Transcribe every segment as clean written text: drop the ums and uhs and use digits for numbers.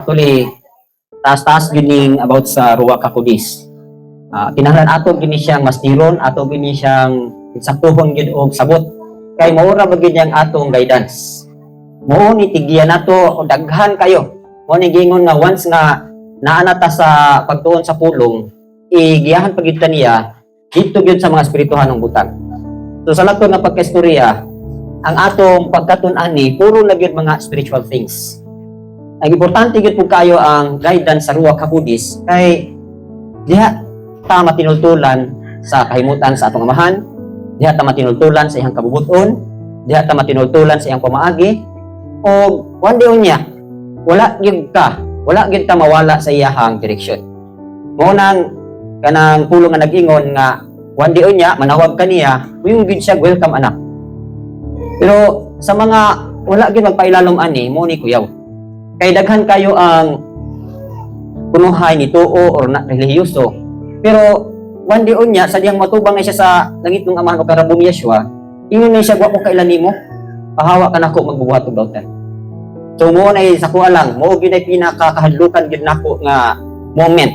Actually, taas-taas gining about sa Ruach HaKodesh. Kinahanglan ato gini siyang mastiron, ato gini siyang saktuhon gid og sabot. Kay maura ba gid yang atong guidance. Mao ni tigyan nato og daghan kayo. Mao ni gingon nga once nga naa na ta sa pagtuon sa pulong, igiyahan pagid ta niya dito gyud sa mga espirituhan ng butang. So sa lato nga pagkaistorya, ang atong pagkatun-an ni puro na gyud mga spiritual things. Ang importante gyud pud kayo ang guidance sa Ruach HaKodesh kay diha ta matinultulan sa kahimutan sa atong amahan, diha ta matinultulan sa iyang kabubuton, diha ta matinultulan sa iyang pamaagi, o one day unya wala gyud ta mawala sa iyahang direksyon. Mao nang kanang pulong nga nag-ingon nga one day unya manawag kaniya, yung gyud siya welcome anak. Pero sa mga wala gyud magpailalom ani mo ni kuyaw. Kay daghan kayo ang punuhay ni tuo or na relihiyoso. Pero one day unya sa diyang matubang na siya sa langit ng amahan o karabong Yeshua, ingon na siya, wa ko kailan nimo, pahawa ka nako magbubuhat og dautan. So mo na sa kuha lang, mo gyud ay pinakakahadlukan gyud nako nga moment.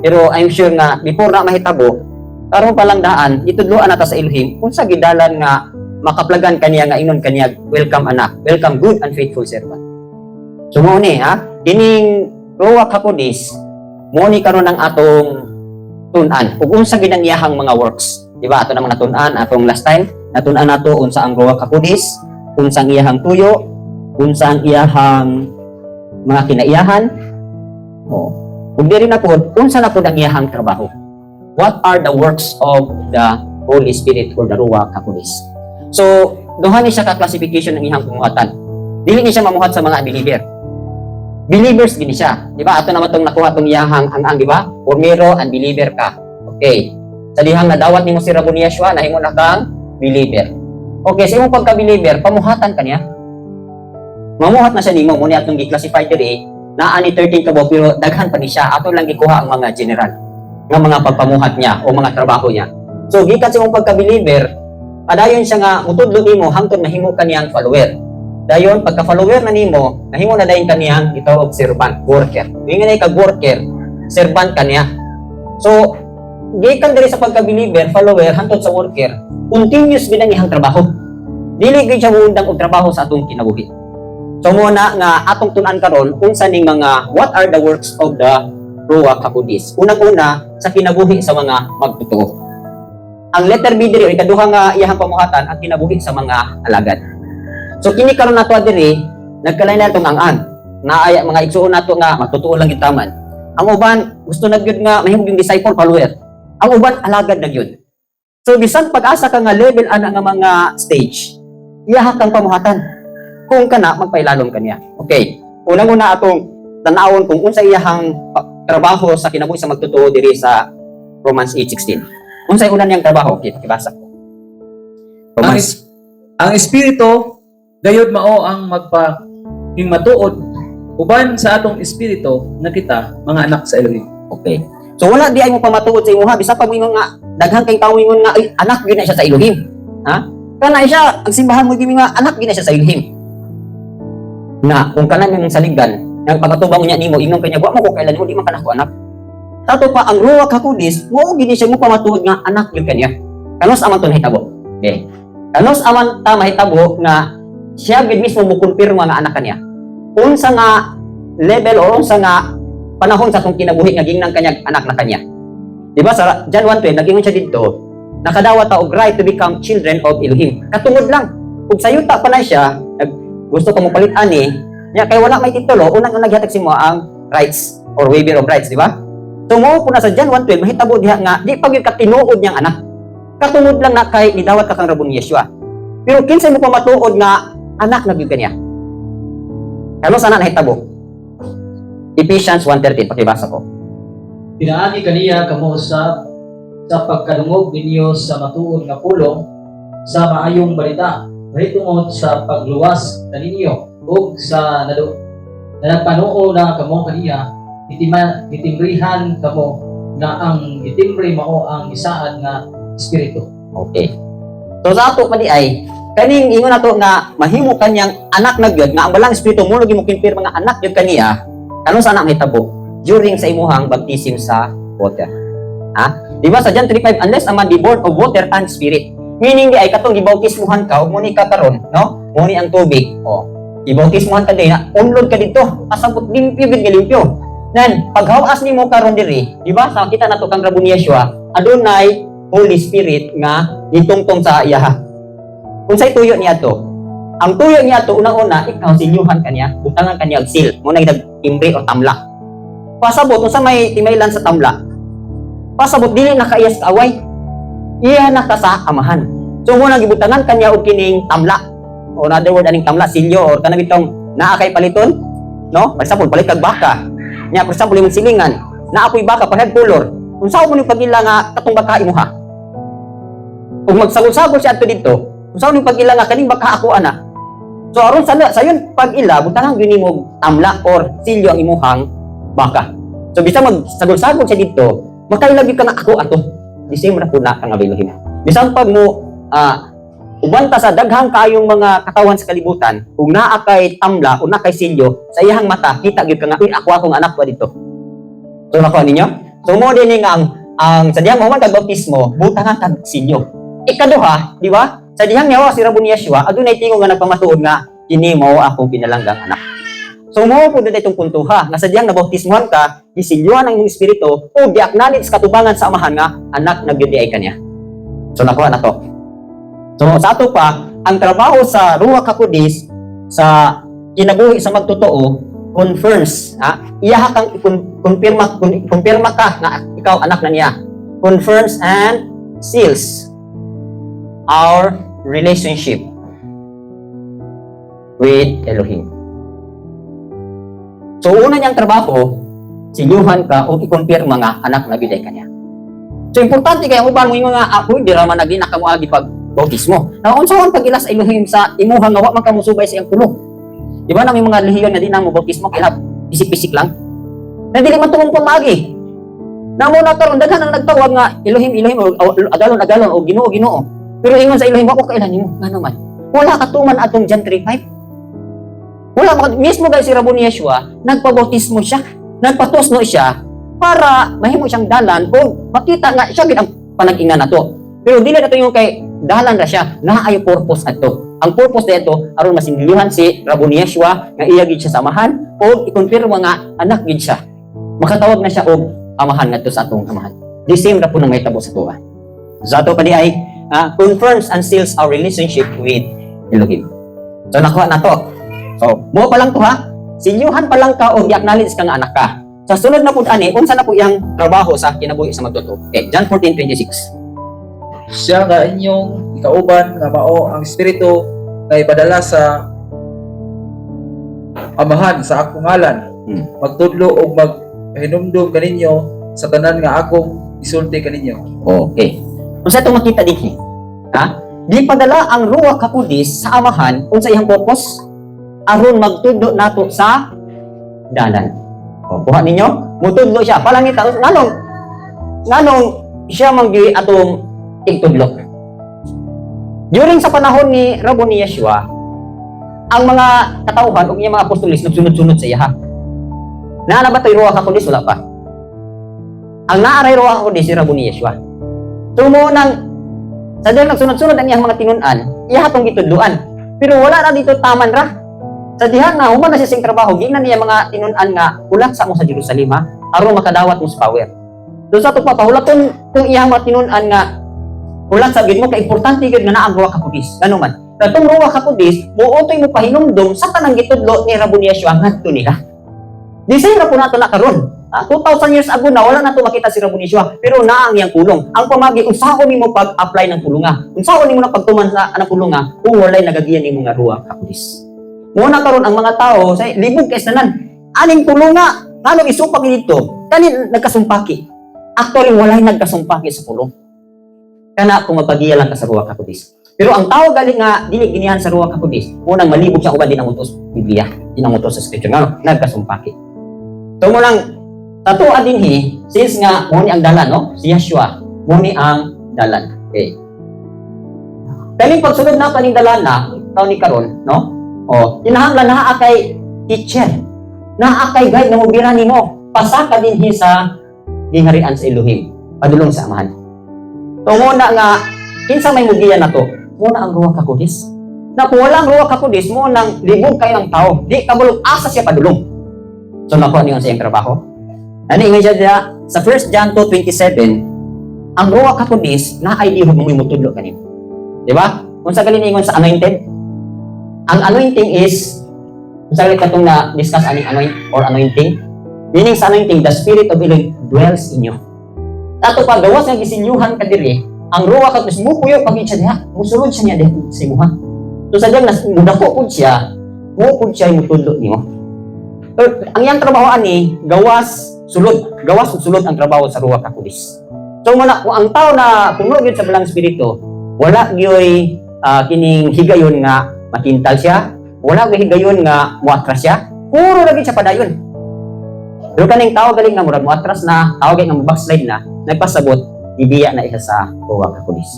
Pero I'm sure nga before na mahitabo, karon pa lang daan itudloan nata sa Elohim kung sa gidalan nga makaplagan kaniya nga ingon kaniya, welcome anak, welcome good and faithful servant. So mo ni kining Ruach HaKodesh mo ni karon ang atong tun-an ug unsa gid ang iyahang mga works, di ba? Ato namang natun-an atong last time, natun-an nato unsa ang Ruach HaKodesh, unsa ang iyahang tuyo, unsa ang iyahang mga kinaiyahan. Ug diri na pod unsa na pod ang iyahang trabaho. What are the works of the Holy Spirit or the Ruach HaKodesh? So duha ni siya ka classification ng iyahang pumuhatan. Dili ni siya mamuhat sa mga believer. Believers gini siya. Di ba? Ato naman itong nakuha itong iyahang ang di ba? Formero and believer ka. Okay. Sa dihang nadawat ni mo si Rabon Yeshua, nahimo na kang believer. Okay, sa imong pagka-believer, pamuhatan ka niya. Mamuhat na siya nimo, muna atong gi-classify diri, naa ni 13 ka pero daghan pa ni siya. Ato lang gikuha ang mga general nga mga pagpamuhat niya o mga trabaho niya. So, gikan sa imong pagka-believer, adayon siya nga mutudlo nimo hangtod mahimo kaniyang follower. Dayon pagka-follower na nimo, nahimo na dayon kaniyang gitawag servant, worker. Ingin ay kag-worker, servant kaniya. So, gikan diri sa pagka-believer, follower hangtod sa worker, continuous gid ang iyang trabaho. Dili gid siya muundang og trabaho sa atong kinabuhi. So mo na nga atong tun-an karon unsa ning mga what are the works of the Ruach HaKodesh. Unang-una sa kinabuhi sa mga magtutuo. Ang letter B diri ikaduha nga iyang pamuhatan ang kinabuhi sa mga alagad. So kini karon nato diri nagkalain natong ang naaya mga igsuon nato nga magtutuo lang gitaman. Ang uban gusto na gyud nga mahimong yung disciple follower. Ang uban alagad na gyud. So bisan pag-asa ka nga level ana nga mga stage, iyaha kang pamuhatan. Kung kana magpailalom kaniya. Okay. Unang-una atong tan-awon kung unsa iyahang trabaho sa kinabuhi sa magtutuo diri sa Romans 8:16. Unsay una niyang trabaho? Okay, pakibasa ko. Romans Ang espiritu gayud mao ang magpahimatuod uban sa atong espiritu na kita mga anak sa Elohim. Okay. So wala di ay mo pamatuod sa imuha bisan pag mingon nga daghang kay tawo mingon nga ay anak gyud na siya sa Elohim. Ha? Kana siya ang simbahan mo gyud nga anak gyud na siya sa Elohim. Na kung kana mong saligan ang pagkatubang niya nimo ingnon kanya wa mo ko kailan mo di man kana ko anak. Tato pa ang Ruach HaKodesh mo gid siya mo pamatuod nga anak gyud kanya. Kanos aman to nahitabo. Okay. Kanos aman ta mahitabo nga siya gid mismo mo kumpirma nga anak kanya. Unsa nga level o unsa nga panahon sa atong kinabuhi nga gingnang kanyang anak na kanya. Di ba sa John 1:12 nagingon siya didto, nakadawat ta og right to become children of Elohim. Katungod lang. Ug sayuta pa na siya, gusto ko mo palit ani, nya kay wala may titulo, unang gihatag si mo ang rights or waiver of rights, di ba? So mo po na sa John 1:12 mahitabo diha nga di pa gyud ka tinuod niyang anak. Katungod lang na kay nidawat ka kang Rabon Yeshua. Pero kinsa mo pa matuod nga anak na gyud kaniya. Ano sana nahitabo? Ephesians 1:13 pakibasa ko. Pinaagi kaniya kamo sa pagkadungog ninyo sa matuod nga pulong sa maayong balita mahitungod sa pagluwas kaninyo ug sa nagpanuo na kamo kaniya itimbrihan kamo na ang itimbre mao ang isaan nga espiritu. Okay. So sa ato pa di ay kaning ingon nato nga mahimo kanyang anak na gyud nga ang balang espiritu mo lagi mo kimpir mga anak gyud kaniya Kanus anak mahitabo during sa imuhang baptism sa water. Ha? Di ba sa John 3:5, unless a man be born of water and spirit. Meaning di ay katong gibautismuhan ka, ug muni ka karon, no? Muni ang tubig. O, gibautismuhan ka din, unlod ka dito, pasabot limpyo gid nga limpyo. Nan, paghawas nimo karon diri, di ba? Sa kita nato kang Rabon Yeshua, adunay Holy Spirit nga gitungtong sa iyaha. Unsay tuyo niya to? Ang tuyo niya to unang-una, ikaw silyuhan kaniya, butangan kaniya og seal, mo na imbre o tamla. Pasabot unsa may timaylan sa tamla. Pasabot dili nakaiyas ka away. Iya na ka sa amahan. So mo nang gibutangan kaniya og kining tamla. O in other word aning tamla silyo or kanang bitong naa kay paliton, no? Pasabot palit kag baka. Nya for example imong silingan, naa apoy baka parehas color. Unsa mo ni pagila nga katong baka imuha? Kung magsagol-sagol siya adto dito, unsa mo ni pagila nga kaning baka ako ana? So aron sayon pag-ila butangan gyud nimo tamla or silyo ang imuhang baka. So bisan magsagol-sagol siya dito, makailagi ka na ako ato. Di same ra pud na kang Elohim. Bisan pag mo ubanta sa daghang kayong mga katawan sa kalibutan, kung naa kay tamla o naa kay silyo, sa iyang mata kita gyud ka nga uy ako akong anak pa dito. So nakuha ninyo? So mo din nga ang sa dihang mo man kag baptismo, butangan kag silyo. Ikaduha, di ba? Sa dihang nyawa si Rabon Yeshua, adunay tingog nga nagpamatuod nga kini mao akong pinalanggang anak. So mo pud itong punto ha, nga sa dihang nabautismuhan ka, gisilyuhan ang imong espiritu o gi-acknowledge katubangan sa amahan nga anak na gyud ay kaniya. So nakuha na to. So sa ato pa, ang trabaho sa Ruach HaKodesh sa kinabuhi sa magtotoo confirms, ha? Iyaha kang kumpirma ka nga ikaw anak na niya. Confirms and seals our relationship with Elohim. So una niyang trabaho, silyuhan ka o i-confirma nga anak na gyud ay kaniya. So importante kaya uban mo yung mga apoy di ra man nagina ka mo agi pag bautismo. Na unsa man pag ilas Elohim sa imuhang nga wa man ka musubay sa iyang pulong. Di ba nang may mga relihiyon na di na mo bautismo kaya bisik-bisik lang. Na dili man tumong pamagi. Namo na karon daghan ang nagtawag nga Elohim o agalon o Ginoo. Pero ingon sa Elohim ako kailan nimo ngano man. Wala ka tuman atong John 3:5. Wala mismo guys si Rabon Yeshua nagpabautismo siya, nagpatusno siya para mahimo siyang dalan o makita nga siya gid ang panag-ingnan nato. Pero dili nato yung kay dalan ra siya, naayo purpose adto. Ang purpose dito aron masindihan si Rabon Yeshua nga iya gid siya samahan o i-confirm nga anak gid siya. Makatawag na siya og amahan ngadto sa atong amahan. The same ra po nang mahitabo sa tuwa. Sa ato pa di ay confirms and seals our relationship with Elohim. So nakuha na to. So mo pa lang to ha. Silyuhan pa lang ka o i-acknowledge ka nga anak ka. Sa sunod na pud ani, unsa na po iyang trabaho sa kinabuhi sa magtotoo? Okay, John 14:26. Siya nga inyong ikauban nga mao ang espiritu nga ipadala sa amahan sa akong ngalan. Magtudlo og magpahinumdum kaninyo sa tanan nga akong isulti kaninyo. Okay. Unsa itong makita dinhi? Ha? Di padala ang Ruach HaKodesh sa amahan unsa iyang purpose? Aron magtudlo nato sa dalan. O, kuha ninyo, mutudlo siya. Palangita, nganong siya manggi atong igtudlo. During sa panahon ni Rabon Yeshua, ang mga katauhan o mga apostolis nagsunod-sunod sa iya. Naa na ba ito'y Ruach HaKodesh? Wala pa. Ang naaray Ruach HaKodesh si Rabon Yeshua. Tumo nang sa dahil nagsunod-sunod ang iyang mga tinunan, iya hatong gitudluan. Pero wala na dito taman ra. Sa dihan na human na siya sing trabaho, gingnan niya mga tinunan nga ulat sa mo sa Jerusalem ha, aron makadawat mo sa power. Doon sa ito pa, pahulaton itong iyang mga tinunan nga ulat sa gid mo, ka-importante gid nga naang Ruach HaKodesh. Gano man. Katong Ruach HaKodesh, muutoy mo pahinumdom sa tanang gitudlo ni Rabon Yeshua ngadto nila. Di say ra po nato na karon. 2,000 years ago na wala na to makita si Rabon Yeshua, pero naang iyang pulong. Ang pamagi unsaon nimo pag-apply ng pulunga? Unsaon nimo na pagtuman sa anang pulunga kung walay nagagiyan nimo nga Ruach HaKodesh? Muna karon ang mga tao say libog kay sanan. Aning pulunga, ngano isupag dito? Kani nagkasumpaki. Actually walay nagkasumpaki sa pulong. Kana kung magpagiya lang ka sa Ruach HaKodesh. Pero ang tao galing nga dili ginihan sa Ruach HaKodesh, unang malibog siya uban din ang utos Biblia, din ang utos sa scripture ngano nagkasumpaki. So mo lang tatuan dinhi since nga mo ni ang dalan no, si Yeshua, mo ni ang dalan. Okay. Kaling pagsunod na kaning dalan na taon ni karon, no? O, kinahanglan naa kay teacher naa kay guide nga mubira nimo pasaka dinhi sa giharian sa Elohim padulong sa amahan. So muna nga kinsa may mugiya na to, muna ang Ruach HaKodes. Na kung walang Ruach HaKodes, mo nang libog kayo ng tao, di kabulong asa siya padulong. So nakuha niyo sa iyong trabaho. Ano yung siya sa 1 John 2:27, ang Ruach HaKodes na ay lihog mo mutudlo kanino. Di ba? Kung sa galing sa anointed, ang anointing is, kung sa galing katong na-discuss anointing, meaning sa anointing, the Spirit of Elohim dwells in you. Tato pa, gawas ng isinyuhan ka diri, ang Ruach HaKodes mo kuyo pag siya diha, musulod siya niya dito sa imuha. So sa dyan, mudako po siya, mukod siya yung mutudlo niyo. So, ang iyang trabaho ani, gawas sulod ang trabaho sa Ruach HaKodes. So muna, kung ang tao na puno gyud sa balang espiritu, wala gyoy kining higayon nga makintal siya, wala gyoy higayon nga muatras siya, puro lagi siya padayon. Pero kaning tao galing nga murag muatras na, tao galing nga backslide na, nagpasabot, ibiya na isa sa Ruach HaKodes.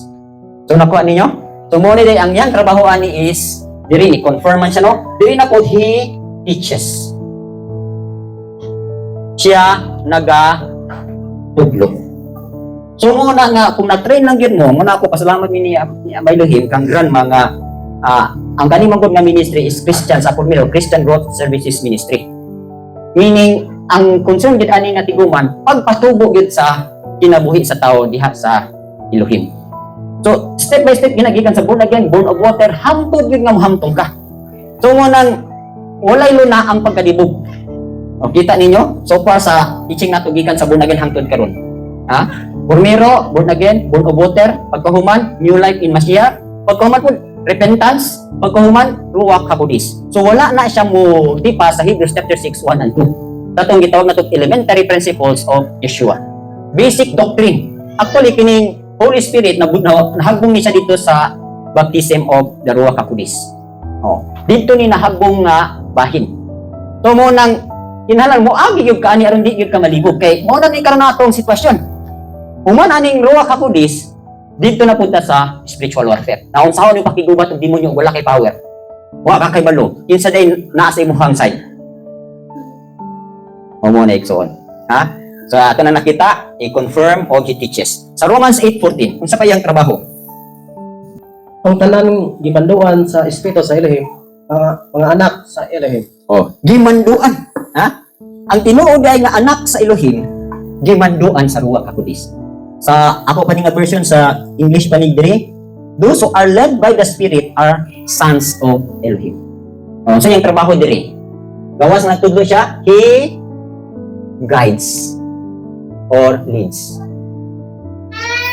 So nakuha ninyo? So mo ni ang yang trabaho ani is diri confirm man siya no, diri na po he teaches. Siya nagatudlo. So mo na nga kung na-train lang gyud mo, muna ako pasalamat ni Abay Elohim kang grandma nga ang kanimong gud nga ministry is Christian sa Formula Christian Growth Services Ministry. Meaning ang concern gyud ani nga tiguman pagpatubo gyud sa kinabuhi sa tao diha sa Elohim. So, step by step, ginagikan sa born again, born of water, hantod yun nga mahamtong ka. So, munang, walay luna ang pagkadibog. O, kita ninyo? So far sa teaching nato gikan sa born again hangtod karon. Ha? Bormero, born again, born of water, pagkahuman, new life in Mashiach, pagkahuman po, repentance, pagkahuman, Ruach HaKodes. So, wala na siya mo tipa sa Hebrews chapter 6, 1 and 2. Tatong gitawag na ito elementary principles of Yeshua. Basic doctrine. Actually, kining Holy Spirit nahagbong ni siya dito sa baptism of the Ruach HaKodes. Oh, dito ni nahagbong nga bahin. So mo nang kinahanglan mo agi gyud ka ani aron di gyud ka malibog kay mo na ni karon natong sitwasyon. Human aning Ruach HaKodes dito na punta sa spiritual warfare. Na unsahon yung pakigubat og demonyo wala kay power. Wa ka kay balo. Kinsa day naa sa imong side. Mo na ikson. Ha? So, ato na nakita, i-confirm o i-teaches. Sa Romans 8:14, kung sa kayang trabaho? Ang tanang gibanduan sa Espiritu sa Elohim, mga anak sa Elohim. Oh, gimanduan. Ha? Ang tinuod ay nga anak sa Elohim, gimanduan sa Ruach HaKodes. Sa ako pa nga version sa English panigdiri, those who are led by the Spirit are sons of Elohim. Oh, sa iyang trabaho diri. Gawas na tudlo siya, he guides or leads.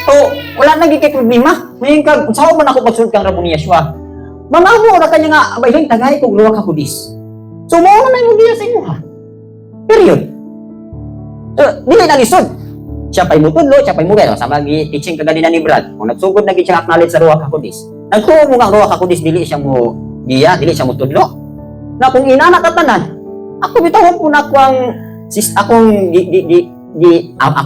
So, wala nang gikay problema. Ngayon ka, saan man ako pagsunod kang Rabon ni Yeshua? Manamo na kanya nga, abay lang, tagay kong Ruach HaKodes. So, mauna na yung diya sa inyo ha. Period. So, dili na lisod. Siya pa'y mutudlo, siya pa'y mugay. Sa mag-teaching kaganina ni Brad, kung nagsugod na siya acknowledge sa Ruach HaKodes, nagtuo mo nga Ruach HaKodes, dili siya mo giya, dili siya mutudlo. Na kung inana ka tanan, ako bitawon po na akong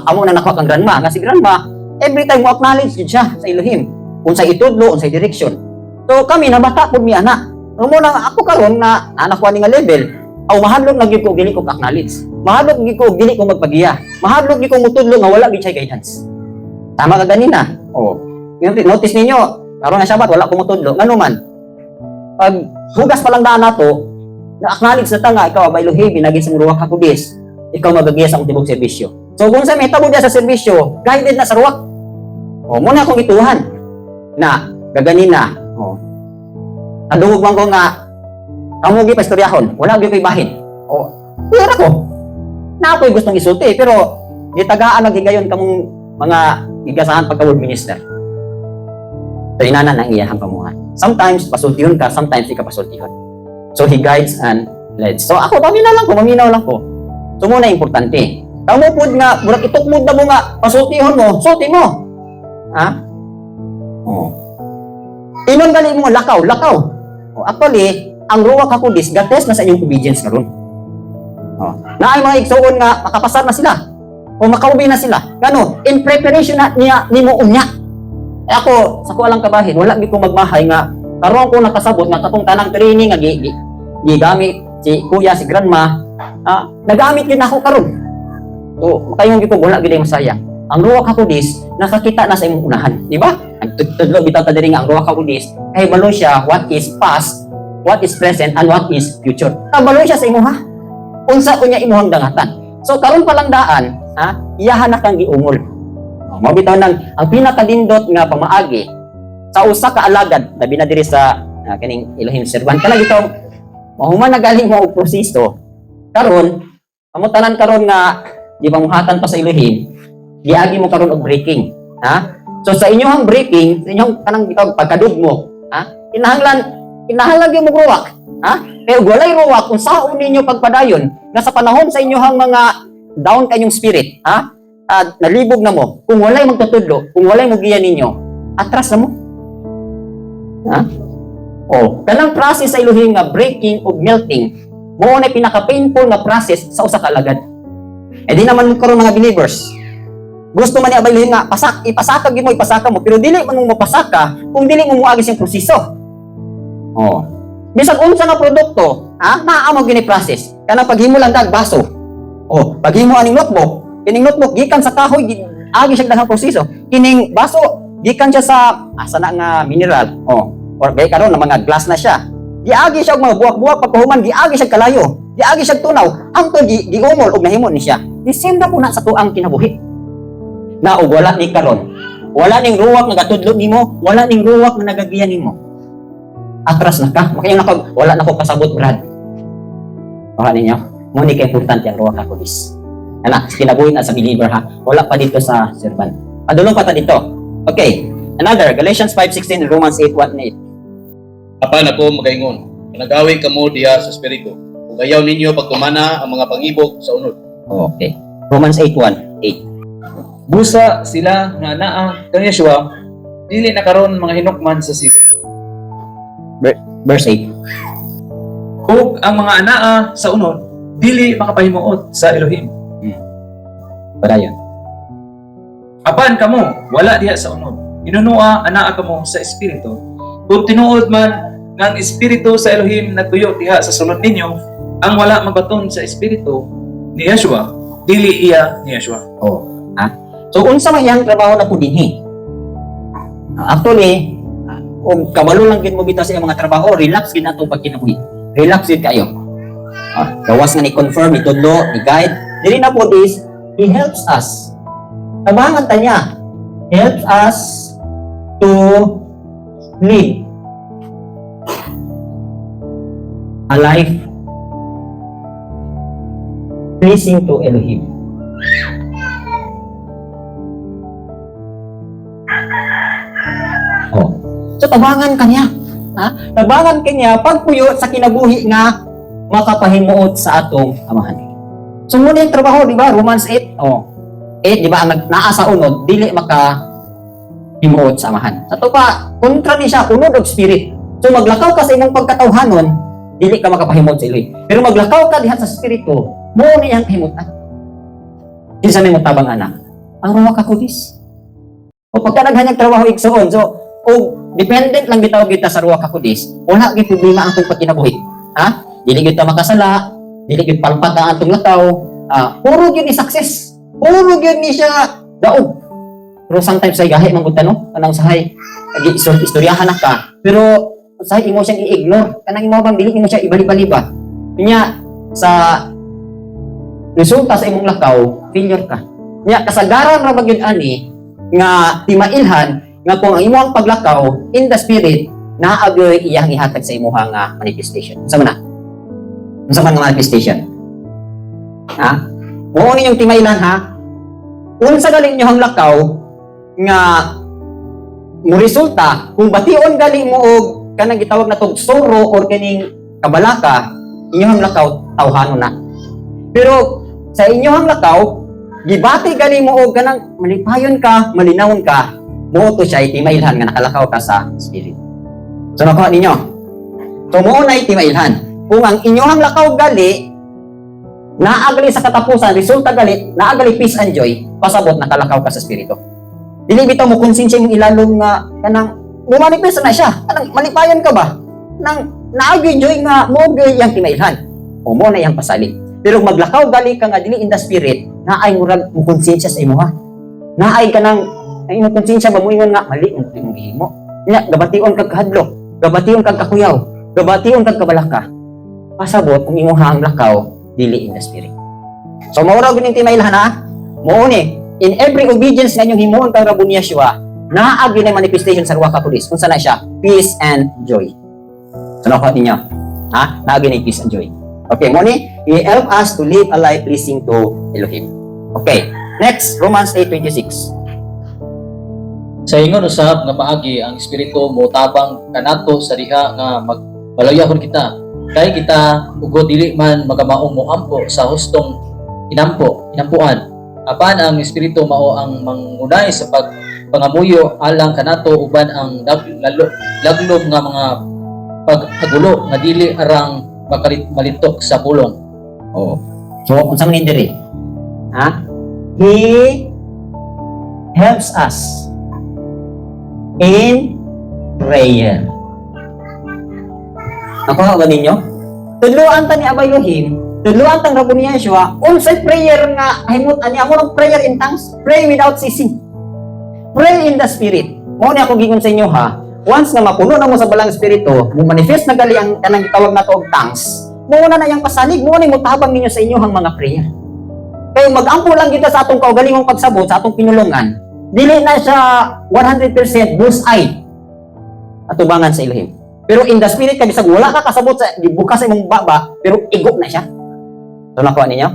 amo na nakuha kang grandma. Kasi grandma, every time mo acknowledge yun siya sa Elohim. Kung sa itudlo, kung sa direction. So kami, nabata po mi anak. Muna ako karon na anak ko nga level, mahadlok na gyud ko dili ko acknowledge. Mahadlok gyud ko dili ko magpagiya. Mahadlok gyud ko mutudlo nga wala gyud siya guidance. Tama ka ganina. Oh. Notice ninyo, karon nga Sabat wala ko mutudlo. Ngano man? Pag hugas pa lang daan nato, na-acknowledge na ta nga ikaw abay Elohim, binagi sa Ruach HaKodes. Ikaw magagiya sa akong tibok serbisyo. So kung sa may tabo diya sa serbisyo, guided na sa Ruach. O muna akong ituhan na gaganin na. O. Nadungog man ko nga kamugi pa istoryahon, wala gyud koy bahin. O, pera ko. Na ako'y gustong isulti pero gitagaan lagi gayon kamong mga gigasahan pagka-word minister. So inana nang iyahang pamuhan. Sometimes pasultihon ka, sometimes di ka pasultihon. So he guides and leads. So ako maminaw lang ko. So muna importante. Kamu pud nga burak itukmod na mo nga pasultihon mo, sulti mo. Ha? Oh. Inon gali mo lakaw. Oh, actually, ang Ruach HaKodes gates na sa inyong obedience karon. Oh. Na ay mga igsoon nga makapasar na sila. O makaubi na sila. Ngano? In preparation na niya nimo unya. Ako sa ko lang kabahin, wala gyud ko magmahay nga karon ko nakasabot nga katong tanang training nga gigamit si kuya si grandma nagamit yun ako karon. So, kayong gito wala gid masayang. Ang Ruach HaKodes nakakita na sa imong unahan, di ba? Nagtudlo bitaw ta diri nga ang Ruach HaKodes kay balo siya what is past, what is present, and what is future. Kabalo siya sa imuha. Unsa unya imuhang dangatan. So karon pa lang daan, iyahan na kang giungol. Mao bitaw nang ang pinakadindot nga pamaagi sa usa ka alagad labi na diri sa kaning Elohim servant kana gitaw mahuman na galing mo og proseso karon pamutanan karon nga di pamuhatan pa sa Elohim giagi mo karon og breaking, so sa inyong breaking, sa inyong kanang gitawag pagkadugmo, kinahanglan gyud mo ruwak, pero walay ruwak kung saan ninyo pagpadayon nga sa panahon sa inyong mga down kayong spirit, nalibog na mo, kung walay magtutudlo, kung walay mogiya ninyo, atras na mo. Kanang process sa Elohim nga breaking o melting, mo na pinaka-painful nga process sa usa ka alagad. Di naman karon mga believers, gusto man ni Elohim nga ipasaka gyud mo, ipasaka mo, pero dili man mo mapasaka kung dili mo muagi siyang proseso. Bisag unsa nga produkto, naa mo gini process. Kanang paghimo lang dag baso. Paghimo aning notebook, kining notebook gikan sa kahoy, agi siya daghang proseso. Kining baso gikan siya sa asa na nga mineral. Or kay karon na mga glass na siya. Giagi siya og mga buwak-buwak pagkahuman, giagi siya kalayo. Giagi siya tunaw, hangtod giumol og nahimo ni siya. Disemda po na sa tuang kinabuhi. Na og wala ni karon. Wala ning ruwak nga gatudlo nimo, wala ning ruwak nga nagagiyan nimo. Atras na ka, makaya wala na ko kasabot, Brad. Baka ninyo, mo ni kay importante ang Ruach HaKodes. Kinabuhi na sa believer wala pa dito sa servant. Padulong pa ta dito. Okay, another, Galatians 5:16 and Romans 8:1-8. Apan ako magaingon, nagawi kamo diha sa espiritu. Ug ayaw ninyo pagtumana ang mga pangibog sa unod. Okay. Romans 8:1-8. Busa sila nga naa kang Yeshua, dili na karon mga hinukman sa sila. Verse 8. Ug ang mga anaa sa unod, dili makapahimuot sa Elohim. Padayon. Apan kamo, wala diha sa unod. Inunua anaa kamo sa espiritu. Kung tinuod man nga ang espiritu sa Elohim nagtuyo diha sa sulod ninyo, ang wala magbaton sa espiritu ni Yeshua, dili iya ni Yeshua. So unsa man iyang trabaho na po dinhi? Actually, kung kabalo lang gid mo bitaw sa iyang mga trabaho, relax gid atong pagkinabuhi. Relax gid kayo. Gawas nga ni confirm, ni tudlo, ni guide. Dili na po this, he helps us. Tabangan ta niya. Helps us to live a life pleasing to Elohim. So tabangan kanya. Tabangan kanya pagpuyo sa kinabuhi nga makapahimuot sa atong amahan. So muna yung trabaho, di ba? Romans 8. 8, di ba? Ang naa sa unod, dili makahimuot sa amahan. Sa to pa, kontra ni siya, unod og spirit. So maglakaw ka sa imong pagkatawhanon, dili ka makapahimuot sa Elohim. Pero maglakaw ka diha sa spirito, mo niyang himutan. Kinsa may mutabang anak? Ang Ruach HaKodes. O pagka naghanyag trabaho igsoon, so dependent lang bitaw kita sa Ruach HaKodes, wala gyud problema ang atong pagkinabuhi. Dili gyud ta makasala, dili gyud palpak ang atong lakaw. Puro gyud ni success. Puro gyud ni siya daog. Pero sometimes ay gahi man gud tanong, kanang sahay istoryahan na ka, pero sahay imo siyang i-ignore. Kanang imo bang dili imo siya ibali-baliba. Nya sa resulta sa imong lakaw, failure ka. Nya kasagaran ra ba gyud ani nga timailhan nga kung ang imong paglakaw in the spirit naagyoy iyang ihatag sa imong nga manifestation. Unsa man na? Unsa man nga manifestation? Mao ninyong timaylan unsa galing inyong lakaw nga mo resulta kung bation gali mo og kanang gitawag na tog sorrow or kining kabalaka, inyong lakaw tawhanon na. Pero sa inyong lakaw gibati gali mo og kanang malipayon ka, malinawon ka, mo to siya timailhan nga nakalakaw ka sa spirit. So nakuha ninyo. So mo na timailhan. Kung ang inyong lakaw gali naagali sa katapusan, resulta gali, naagali peace and joy, pasabot nakalakaw ka sa spirito. Dili bitaw mo konsensya imong ilalom nga kanang mumanifest na siya. Kanang malipayon ka ba? Nang naagi joy nga mo gyud yang timailhan. O mo na yang pasalig. Pero maglakaw gali ka nga dili in the spirit, naay murag mo konsensya sa imo ha. Naay ka nang ay mo konsensya ba mo ingon nga mali ang imong gihimo. Nya gabation kag kahadlok, gabation kag kakuyaw, gabation kag kabalaka. Pasabot kung imo ang lakaw dili in the spirit. So mao ra gid timaylahan ha. Mao ni in every obedience nga inyong himuon kang Rabon Yeshua, naa gyud ang manifestation sa Ruach HaKodesh. Unsa na siya? Peace and joy. So nakuha ninyo. Ha? Naa gyud ang peace and joy. Okay, mo ni He help us to live a life pleasing to Elohim. Okay. Next, Romans 8:26. Sa ingon usab nga maagi ang espiritu mo tabang kanato sa diha nga magbalayahon kita. Kay kita ug dili man magamaong moampo sa hustong inampuan. Apan ang espiritu mao ang mangunay sa pangamuyo alang kanato uban ang laglob nga mga paghagulo nga dili arang malitok sa pulong. Oh. So, unsa man diri? Ha? He helps us in prayer. Nakuha ba ninyo? Tudloan ta ni Abay Elohim, tudloan tang Rabon Yeshua, unsay prayer nga himot ani amo ng prayer in tongues, pray without ceasing. Pray in the spirit. Mo ni ako giingon sa inyo ha. Once nga mapuno na mo sa balang espiritu, mo manifest na gali ang kanang gitawag nato og tongues. Mo na yang pasalig, mo ni mutabang ninyo sa inyohang mga prayer. Kaya mag-ampo lang kita sa atong kaugalingong pagsabot, sa atong pinulungan, dili na siya 100% bullseye atubangan sa Elohim. Pero in the spirit, kabisag wala ka kasabot sa bukas sa imong baba, pero igo na siya. So nakuha ninyo?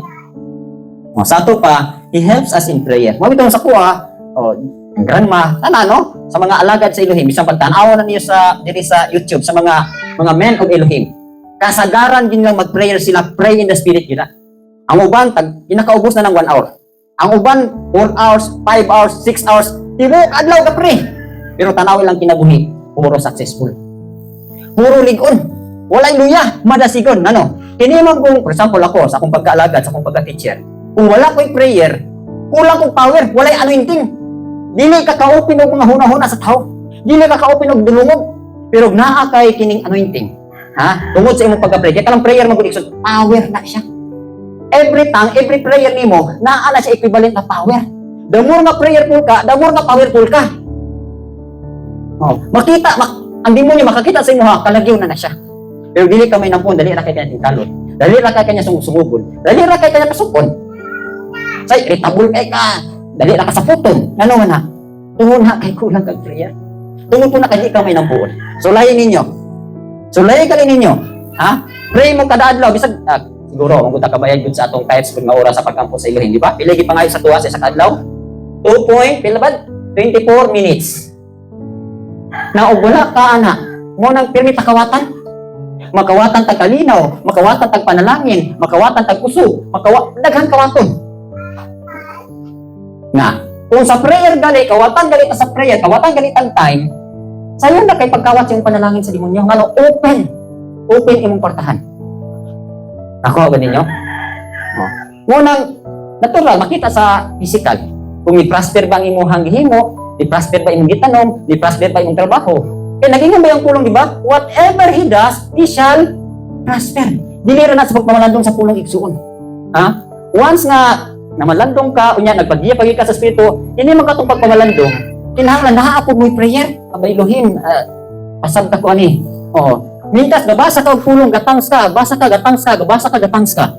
O, sa ato pa, He helps us in prayer. Mabito sa kuha, ang grandma, no? Sa mga alagad sa Elohim, isang pagtanaw na niyo sa diri sa YouTube, sa mga men of Elohim. Kasagaran din lang mag-prayer sila, pray in the spirit nila. Ang uban, inakaubos na ng 1 hour. Ang uban, 4 hours, 5 hours, 6 hours, tibo, adlaw ka pray. Pero tanawin lang kinabuhi, puro successful. Puro ligon. Walay luya, madasigon. Ano? Kinimang kung, for example ako, sa akong pagkaalagad, sa akong pagka-teacher, kung wala ko'y prayer, kulang kong power, walay anointing. Dili ka kaupin og mga hunahuna sa tao. Dili ka kaupin og dulungog. Pero naa kay kining anointing. Ha? Tungod sa imong pagka-pray. Kaya kanang prayer magud-iksod, power na siya. Every tongue, every prayer nimo, naa na siya equivalent na power. The more na prayerful ka, the more na powerful ka. Makita, ang demonyo makakita sa imo ha, kalagyaw na siya. Pero dili ka may nampun, dali ra kay kanya tingkalon. Dali ra kay kanya sumugod. Dali ra kay kanya pasukon. Say, irritable kay ka. Dali ra ka sa puton. Ano man ha? Tungod na kay kulang kag prayer. Tungod po na kay di ka may nampun. Sulayin ninyo. Sulayin kali ninyo. Ha? Pray mo kada adlaw bisag siguro ang guta kabayad gud sa atong kahit sa mga oras sa pagkampo sa Elohim, di ba? Pila gid pangayo sa tuwa sa isa ka adlaw? 24 minutes. Na og wala ka ana, mo nang pirmi takawatan. Makawatan tag kalinaw, makawatan tag panalangin, makawatan tag kusog, daghan kawaton. Na, kung sa prayer gali, kawatan gali sa prayer, kawatan gali tag time, sayon na kay pagkawat yung panalangin sa demonyo, ngano open imong portahan. Ako ba ninyo? Ngunang, natural, makita sa physical. Kung i-prosper ba ang imuhang gihimo, i-prosper ba imong gitanom, i-prosper ba imong trabaho. Kaya naging ba yung pulong, di ba? Whatever he does, he shall prosper. Dili ra na sa pagpamalandong sa pulong igsuon. Ha? Once nga namalandong ka, unya nagpagdiya pagi ka sa espiritu, hindi man katong pagpamalandong, kinahanglan nahaapod mo'y prayer. Abay Elohim, pasab ka ko ani. Mintas, gabasa ka og pulong, gatangs ka, basa ka, gatangs ka, gabasa ka, gatangs ka.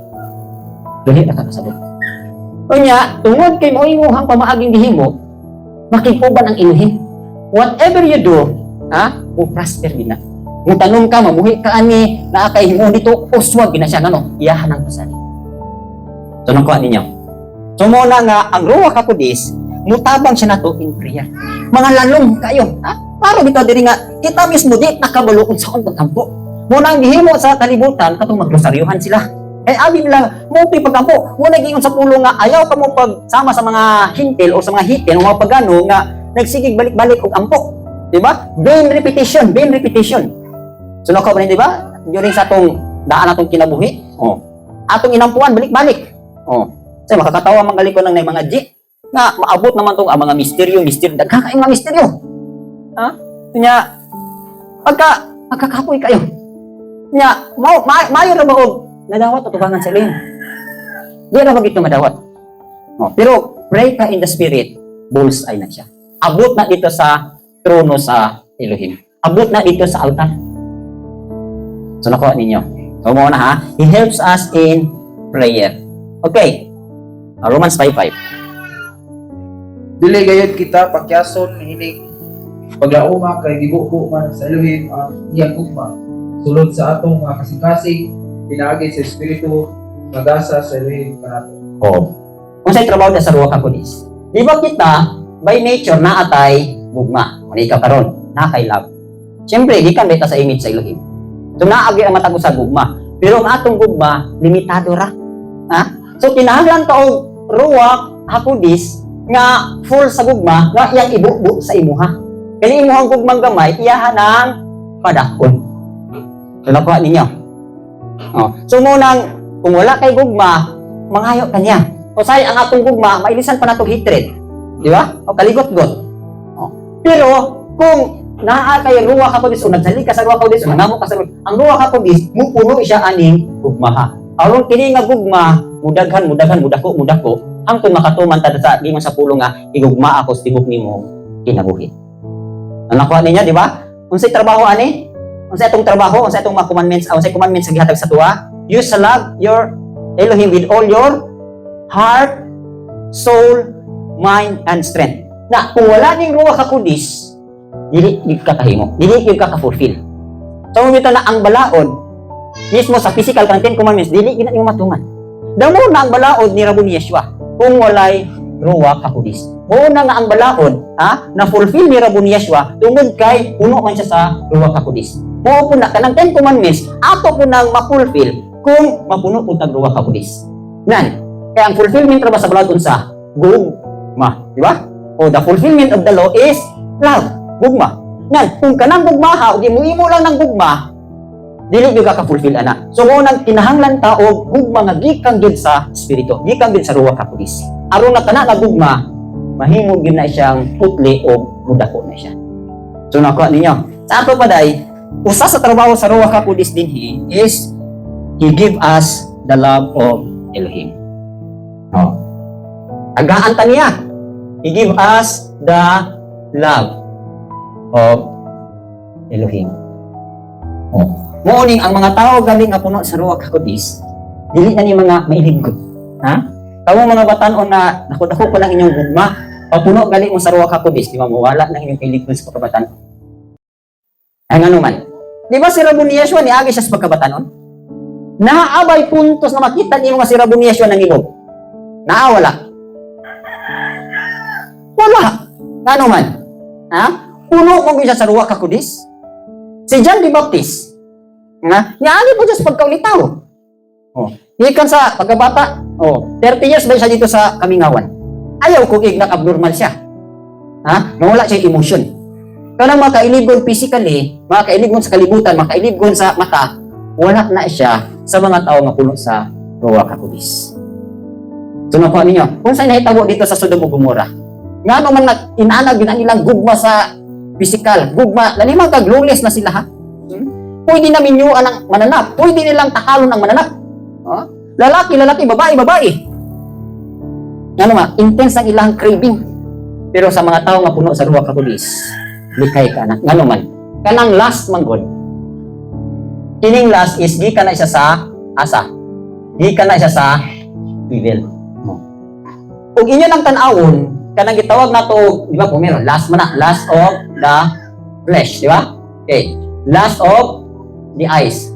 Dili na ka kasabot. Unya, tungod kay moinguhang pamaaging gihimo, makikuban ang Elohim. Whatever you do, mo prosper din na. Kung tanong ka, mabuhi ka ani, naakahimo dito, uswag na siya, iyahan ang pasali. So, nakuha ninyo. So, muna nga, ang Ruach HaKodesh, mutabang siya na to in prayer. Mga lalong kayo, Para bitaw diri nga, kita mismo di nakabaluon sa akong pagkampo. Muna ang gihimo sa kalibutan, katong maglosaryuhan sila. Abi nila, mo pagkampo, mo nagingon sa pulong nga, ayaw ka mo pagsama sa mga hintil o sa mga hitin o mga pagano nga, nagsigig balik-balik og ampo. Diba? Vain repetition. So nako ba di ba? During sa atong daan atong kinabuhi, atong inampuan balik-balik. Say makakatawa man galiko ng mga G nga maabot naman tong mga misteryo, daghan mga misteryo. Nya pagkakapoy kayo. Nya mayo ra ba og nadawat tutubangan sa Elohim. Di na bagito madawat. Pero pray ka in the spirit, bullseye na siya. Abot na dito sa trono sa Elohim. Abot na dito sa altar. So nakuha ninyo. So muna ha, He helps us in prayer. Okay. Romans 5:5. Dili gayud kita pakyason hinig paglauma kay gibuko man sa Elohim ang iyang ugma. Sulod sa atong mga kasing-kasing pinaagi sa espiritu magasa sa Elohim kanato. Kung sa'y trabaho na sa ruwa kakudis. Di ba kita, by nature, naatay gugma. Kung ikaw karon, nakay love. Siyempre, di ka beta sa image sa Elohim. So, naagi ang matago sa gugma. Pero ang atong gugma, limitado ra. Ha? So, kinahanglan ka og ruwa kakudis nga full sa gugma, nga iyang ibubu sa imuha. Kaya imuhang gugmang gamay, iyahan ng padakon. So, nakuha ninyo. So, munang, kung wala kay gugma, mangayo kanya. O say ang atong gugma, mailisan pa natong hatred. Di ba? O kaligot-got. Pero, kung naa kay ruwa kakudis, o nagsali ka sa ruwa kakudis, manamo ka sa ruwa, ang ruwa kakudis, mupuno siya aning gugma ha. Aron kini nga gugma, mudaghan, mudako, hangtod makatuman ta sa gingon sa pulo nga, igugma ako sa tibok nimo kinabuhi. Ang nakuha niya, di ba? Unsay trabaho ani? Unsay atong trabaho, unsay atong mga commandments, unsay commandments sa gihatag sa tuwa? You shall love your Elohim with all your heart, soul, mind, and strength. Na, kung wala ning ruwa kakudis, dili yung kakahimo, dili yung kakafulfill. So, umito na ang balaod, mismo sa physical kang 10 commandments, dili yun yung matungan. Damo na ang balaod ni Rabbi Yeshua, kung walay ruwa kakudis. Una nga ang balaod, na fulfill ni Rabbi Yeshua, tungod kay puno man siya sa ruwa kakudis. Mo po na, kanang 10 commandments, ato po nang ma-fulfill kung mapuno po tag ruwa kakudis. Nan, kaya ang fulfillment ra ba sa balaod unsa? Gugma, di ba? O the fulfillment of the law is love, gugma. Nan, kung kanang gugma ha, o di mo imo lang ng gugma, dili gyud ka fulfill ana. So mo nang kinahanglan ta og gugma nga gikan gyud sa espiritu, gikan gyud sa ruwa kakudis. Aron na kana nga gugma, mahimo gyud na siyang putli o mudako na siya. So nakuha ninyo. Sa ato pa day, usa sa trabaho sa ruwa kakudis dinhi is He give us the love of Elohim. Agaan ta niya. He give us the love of Elohim. Mooning ang mga tao galing nga puno sa ruwa kakudis, dili na ni mga mailingkod. Ha? Kamu mga batan-on na nakudako ko lang inyong gugma, papuno galing mo sa ruwa kakudis, di mawala na inyong iligkod sa pagkabatan. Ay nga naman. Di ba si Rabbi Yeshua ni agi siya sa pagkabatanon? Naaabay puntos na makita niyo nga si Rabbi Yeshua nangibog. Naawala. Wala. Nga naman. Ha? Puno mo siya sa ruwa kakudis. Si John the Baptist. Niagi po siya sa pagkaulitaw. Ikan sa pagkabata. 30 years ba siya dito sa Kamingawan? Ayaw kung ignak abnormal siya. Nawala siya emotion. Kanang makailibgon physically, makailibgon sa kalibutan, makailibgon sa mata, wala na siya sa mga tao nga puno sa ruwa kakudis. So nakuha ninyo, kung saan nahitabo dito sa Sodom ug Gomorrah, nga naman inaanag yun ang ilang gugma sa physical, gugma, nalimang kag-lawless na sila ha? Pwede na minyuan ang mananap, pwede nilang takalon ang mananap. Lalaki, babae. Nga naman, intense ang ilang craving. Pero sa mga tao nga puno sa ruwa kakudis, likay ka na. Nga naman, kanang last manggod, kining last is di ka na siya sa asa. Di ka na siya sa evil. Kung inyo ng tanawon, kanang gitawag na to, di ba po meron, last of the flesh, di ba? Okay. Last of the eyes.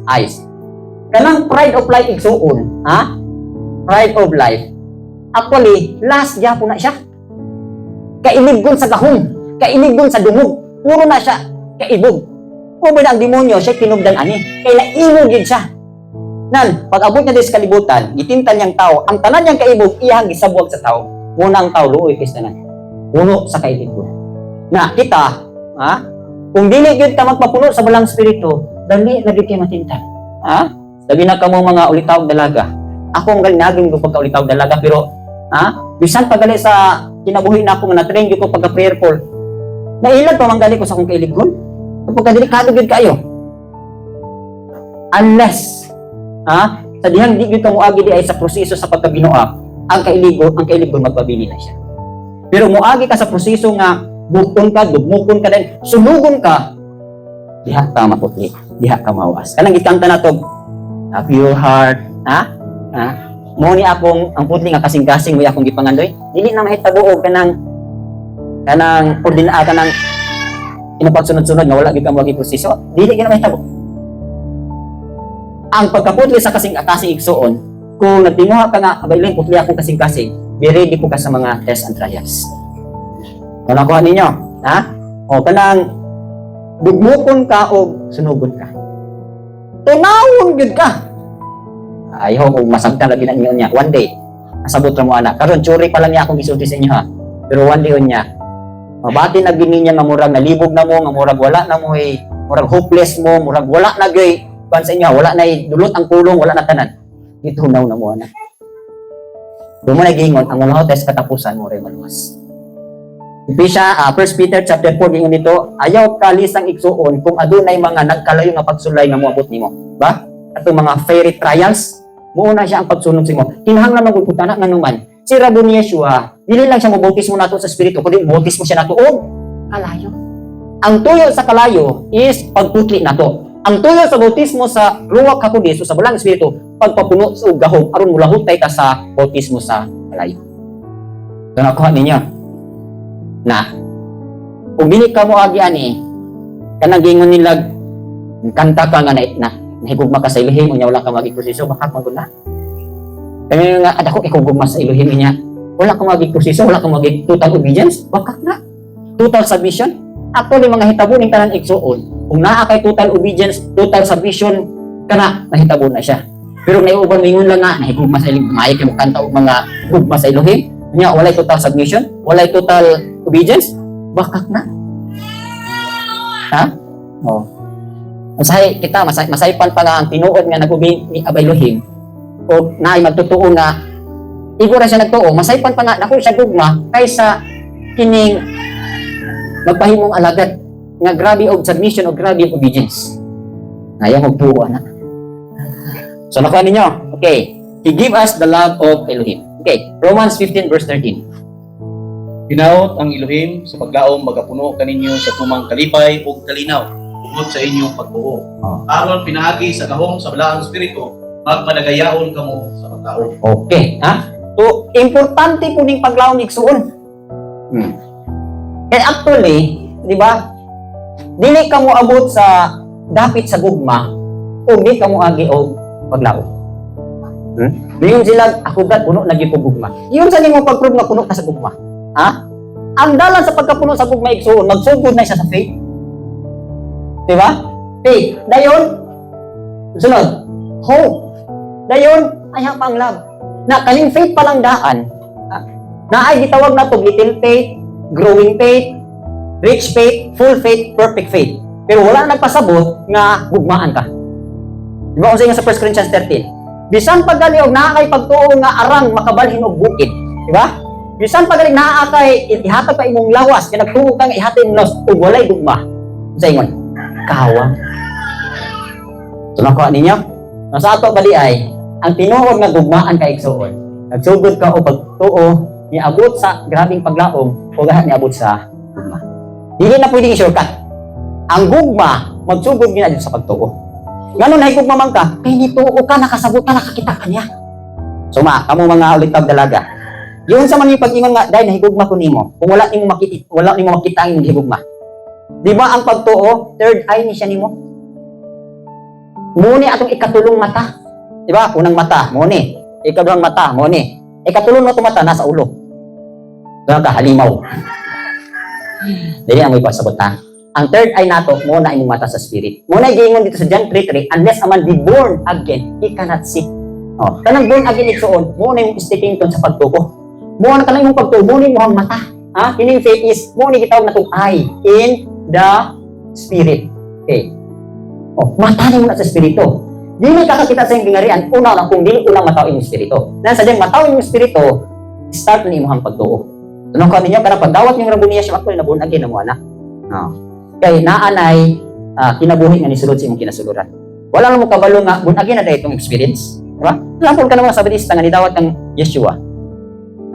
Kanang pride of life igsuon, Pride of life. Actually, last ya po na siya. Kailibgon sa gahong, kailibgon sa dungog. Puro na siya kaibog. Kung ba ang demonyo, siya kinubdan ani. Kaya naibog yun siya. Nan, pag abot niya sa kalibutan, gitintan niyang tao, ang tanan niyang kaibog, iyang gisabuag sa tao. Muna ang tao, luoy kistanan. Puno sa kaibog. Na, kita, kung dili yun ka magpapuno sa balang spirito, dali na di kayo matintan. Sabi na ka mo mga ulitawag dalaga. Ako ang galinagin ko pagka-ulitawag dalaga, pero, bisan pagali sa kinabuhi na ako, na-train ko pagka-prayerful, nailag pa manggali ko sa akong kailigon. Kapag delikado yun kayo. Unless, Sa dihang di gyud ka moagi di ay sa proseso sa pagkabinuak, ang kailigon magpabili na siya. Pero moagi ka sa proseso nga bukton ka, dugmukon ka din, sulugon ka, diha ka maputli, diha ka mawas. Kanang gikanta na to, a pure heart, mo ni akong ang putli nga kasing-kasing mo akong gipangandoy, dili na mahitabo og kanang kanang inapagsunod-sunod nga wala gyud ka moagi proseso, dili gyud na mahitabo. Ang pagkaputli sa kasing-kasing igsuon, kung nagtinguha ka nga abaylen putli akong kasing-kasing, be ready po ka sa mga tests and trials. Kung nakuha ninyo, o kanang dugmukon ka o sunugon ka. Tunawon gyud ka. Ayaw kung masagtan lagi na niya. One day, nasabot ra mo anak. Karon churi pa lang niya akong gisulti sa inyo ha. Pero one day niya, mabati na gini niya nga murag nalibog na mo, nga murag wala na mo murag hopeless mo, murag wala na gay pan sa inyo, wala na dulot ang kulong, wala na tanan. Itunaw na mo anak. Doon mo na gingon, ang mga test katapusan mo rin maluwas. Ephesians, 1 Peter chapter 4 gingon nito, ayaw kalisang igsuon kung adunay mga nagkalayo nga pagsulay nga moabot nimo. Ba? Ato mga fairy trials, muuna siya ang pagsunod sa imo. Kinahanglan man gud tanan nga numan. Si Rabbi Yeshua, dili lang siya mobautismo nato sa espiritu, kundi mobautismo siya nato og kalayo. Ang tuyo sa kalayo is pagputli nato. Ang tuyo sa bautismo sa Ruach HaKodesh o sa Balang Espiritu, pagpapuno sa gahom aron mulahutay ka sa bautismo sa kalayo. So nakuha ninyo na kung dili ka mo agi ani kanang gingon nila kanta ka nga na nahigugma ka sa Elohim unya wala ka magig proseso baka magud na. Kaya nga adako ikugugma sa Elohim niya. Wala ka magig proseso, wala ka magig total obedience, baka na. Total submission. Actually mga hitabo ning tanan igsuon. Kung naa kay total obedience, total submission kana nahitabo na siya. Pero naiuban mingon lang nga nahigugma sa Elohim, maayo kay mo kanta og mga gugma sa Elohim. Nya walay total submission, walay total obedience, bakak na. Ha? Oh. Masay kita masaypan pa nga ang tinuod nga nag-ubi ni Elohim o naay magtotoo nga igura siya nagtuo, masaypan pa nga nako siya gugma kaysa kining magpahimong alagad nga grabe og submission o grabe og obedience. Ayaw mo tuo na. So nakuha ninyo. Okay. He give us the love of Elohim. Okay. Romans 15 verse 13. Hinaot ang Elohim sa paglaom magapuno kaninyo sa tumang kalipay ug kalinaw tungod sa inyong pagtuo. Aron pinaagi sa gahom sa balaang espiritu, magmanagayaon kamo sa paglaom. Okay. So, importante po ning paglaom igsuon. Kaya actually, di ba? Dili ka mo abot sa dapit sa gugma o di ka mo agi og paglaom. Diyon sila ako gad puno lagi ko gugma. Iyon sa nimo pagprove nga puno ka sa gugma. Ang dalan sa pagkapuno sa gugma igsuon, magsugod na siya sa faith. Di ba? Faith. Dayon, sunod, hope. Dayon, ayaw pang love. Na kaning faith pa lang daan, na ay gitawag na to little faith, growing faith, rich faith, full faith, perfect faith. Pero wala nagpasabot nga gugmaan ka. Di ba kung sa 1 Corinthians 13? Bisan paggali og naa kay pagtuo nga arang makabalhin og bukid. Di ba? Bisan paggali naa kay ihatag ka imong lawas, kay nagtuo kang ihatag nos ug walay gugma. Sa ingon, kawa. So nakuha ninyo? Nasa ato bali ay, ang tinuod nga gugmaan ka igsuon. Nagsugod ka o pagtuo, niabot sa grabing paglaom, o gahat niabot sa gugma. Dili na pwedeng i-shortcut. Ang gugma, magsugod niya sa pagtuo. Ganun na gugma man ka, kay nituo ka, nakasabot ka, nakakita ka niya. So kamo mga ulitag dalaga. Yun sa man yung pag-ingon nga, dahil nahigugma ko nimo. Kung wala nimo makita ang higugma. Di ba ang pagtuo, third eye ni siya nimo? Muni atong ikatulong mata. Di ba? Unang mata, muni. Ikaduhang mata, muni. Ikatulong na mata, nasa ulo. Doon ka, halimaw. Dili ang may pasabot na. Ang third eye nato, muna imong mata sa spirit. Muna giingon dito sa John 3:3, unless a man be born again, he cannot see. Kanang born again igsuon, muna imong stepping stone sa pagtuo. Muna kanang imong pagtuo, muna imong mata. Kining faith is, muna gitawag na itong eye in the spirit. Okay. Mata nimo na sa espiritu. Dili kakakita sa iyong gingarian, una lang kung dili unang mataw imong espiritu. Nang sa diyang mataw imong espiritu, start na imong pagtuo. Tunong ko ninyo, karang pagdawat yung Rabbi Yeshua, ako na born again na mo anak. Kay naanay kinabuhi nga nisulod sa imong kinasuluran. Wala lang mo kabalo nga born again na dahil itong experience. Diba? Lampon ka naman sa Batista nga nidawat ng Yeshua.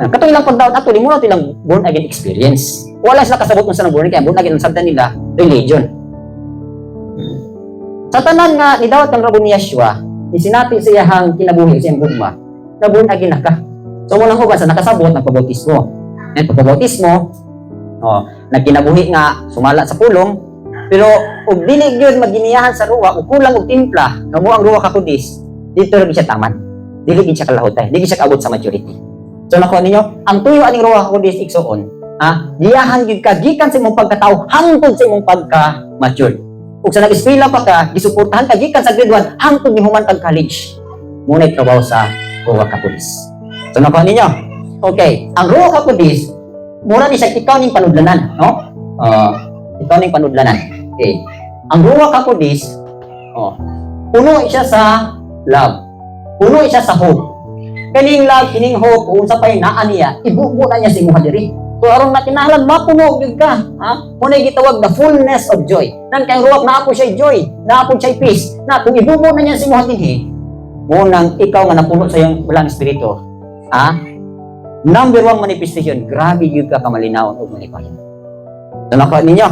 Katong ilang pagdawat ato, di mo na ilang born again experience. Wala sila kasabot mo sa nang born again. Born again, ang sabda nila, religion. Sa tanan nga, nidawat ng Rabo ni Yeshua, isinati sa iyahang kinabuhi, sa iyang gugma, na born again na ka. So, munang huban sa nakasabot, nagpabautismo. Yan, pagpabautismo, nagkinabuhi nga, sumala sa pulong, pero, ug dili yun maginiyahan sa ruwa, ug kulang og timpla, kamo ang ruwa kakudis, dito rin siya taman. Dili gid siya kalahutay, dili siya kaabot sa maturity. So nakuha ninyo, ang tuyo aning ruwa kakudis igsuon, giyahan gid ka gikan sa imong pagkatao hangtod sa imong pagka-mature. Ug sa nag-eskwela pa ka, gisuportahan ka gikan sa grade 1 hangtod ni human kag college. Muna trabaho sa ruwa kakudis. So nakuha ninyo. Okay, ang ruwa kakudis, mura ni siya ikaw ning panudlanan, no? Ikaw ning panudlanan. Okay. Ang ruwa kakudis, puno siya sa love. Puno siya sa hope. Kaning love, kining hope, kung sa pa'y naa niya, ibubo na niya si Muha diri. So, aron na kinahanglan, mapuno yun ka. Muna gitawag the fullness of joy. Nang kayong ruwak, naapo siya joy, naapo siya peace. Na kung ibubo na niya si Muha dinhi, munang ikaw nga napuno sa iyong walang espiritu. Number 1 manifestation, grabe yun ka kamalinawan o manipahin. So, nakuha ninyo.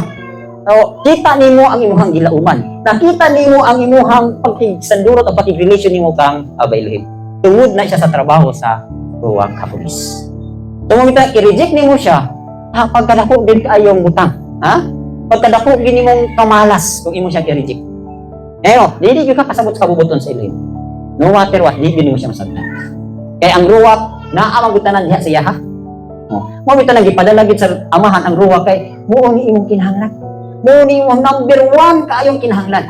So, kita nimo ang imuhang gilauman. Nakita nimo ang imuhang pagkigsandurot o pagkigrelasyon nimo kang Aba Elohim. Tungod na siya sa trabaho sa ruwa kapulis. So, mamita, i-reject nimo siya, pagkadako din kaayong butang. Pagkadako din mong kamalas kung imo siya i-reject. Dili ka kasabot sa kabubuton sa Elohim. No matter what, di mo siya masabtan. Kaya ang ruwa, naamang butanan diha sa iyaha. Mamita, nagipadalagit sa amahan ang ruwa kay buo ni imong kinahanglan. Buo ni imong number 1 kaayong kinahanglan.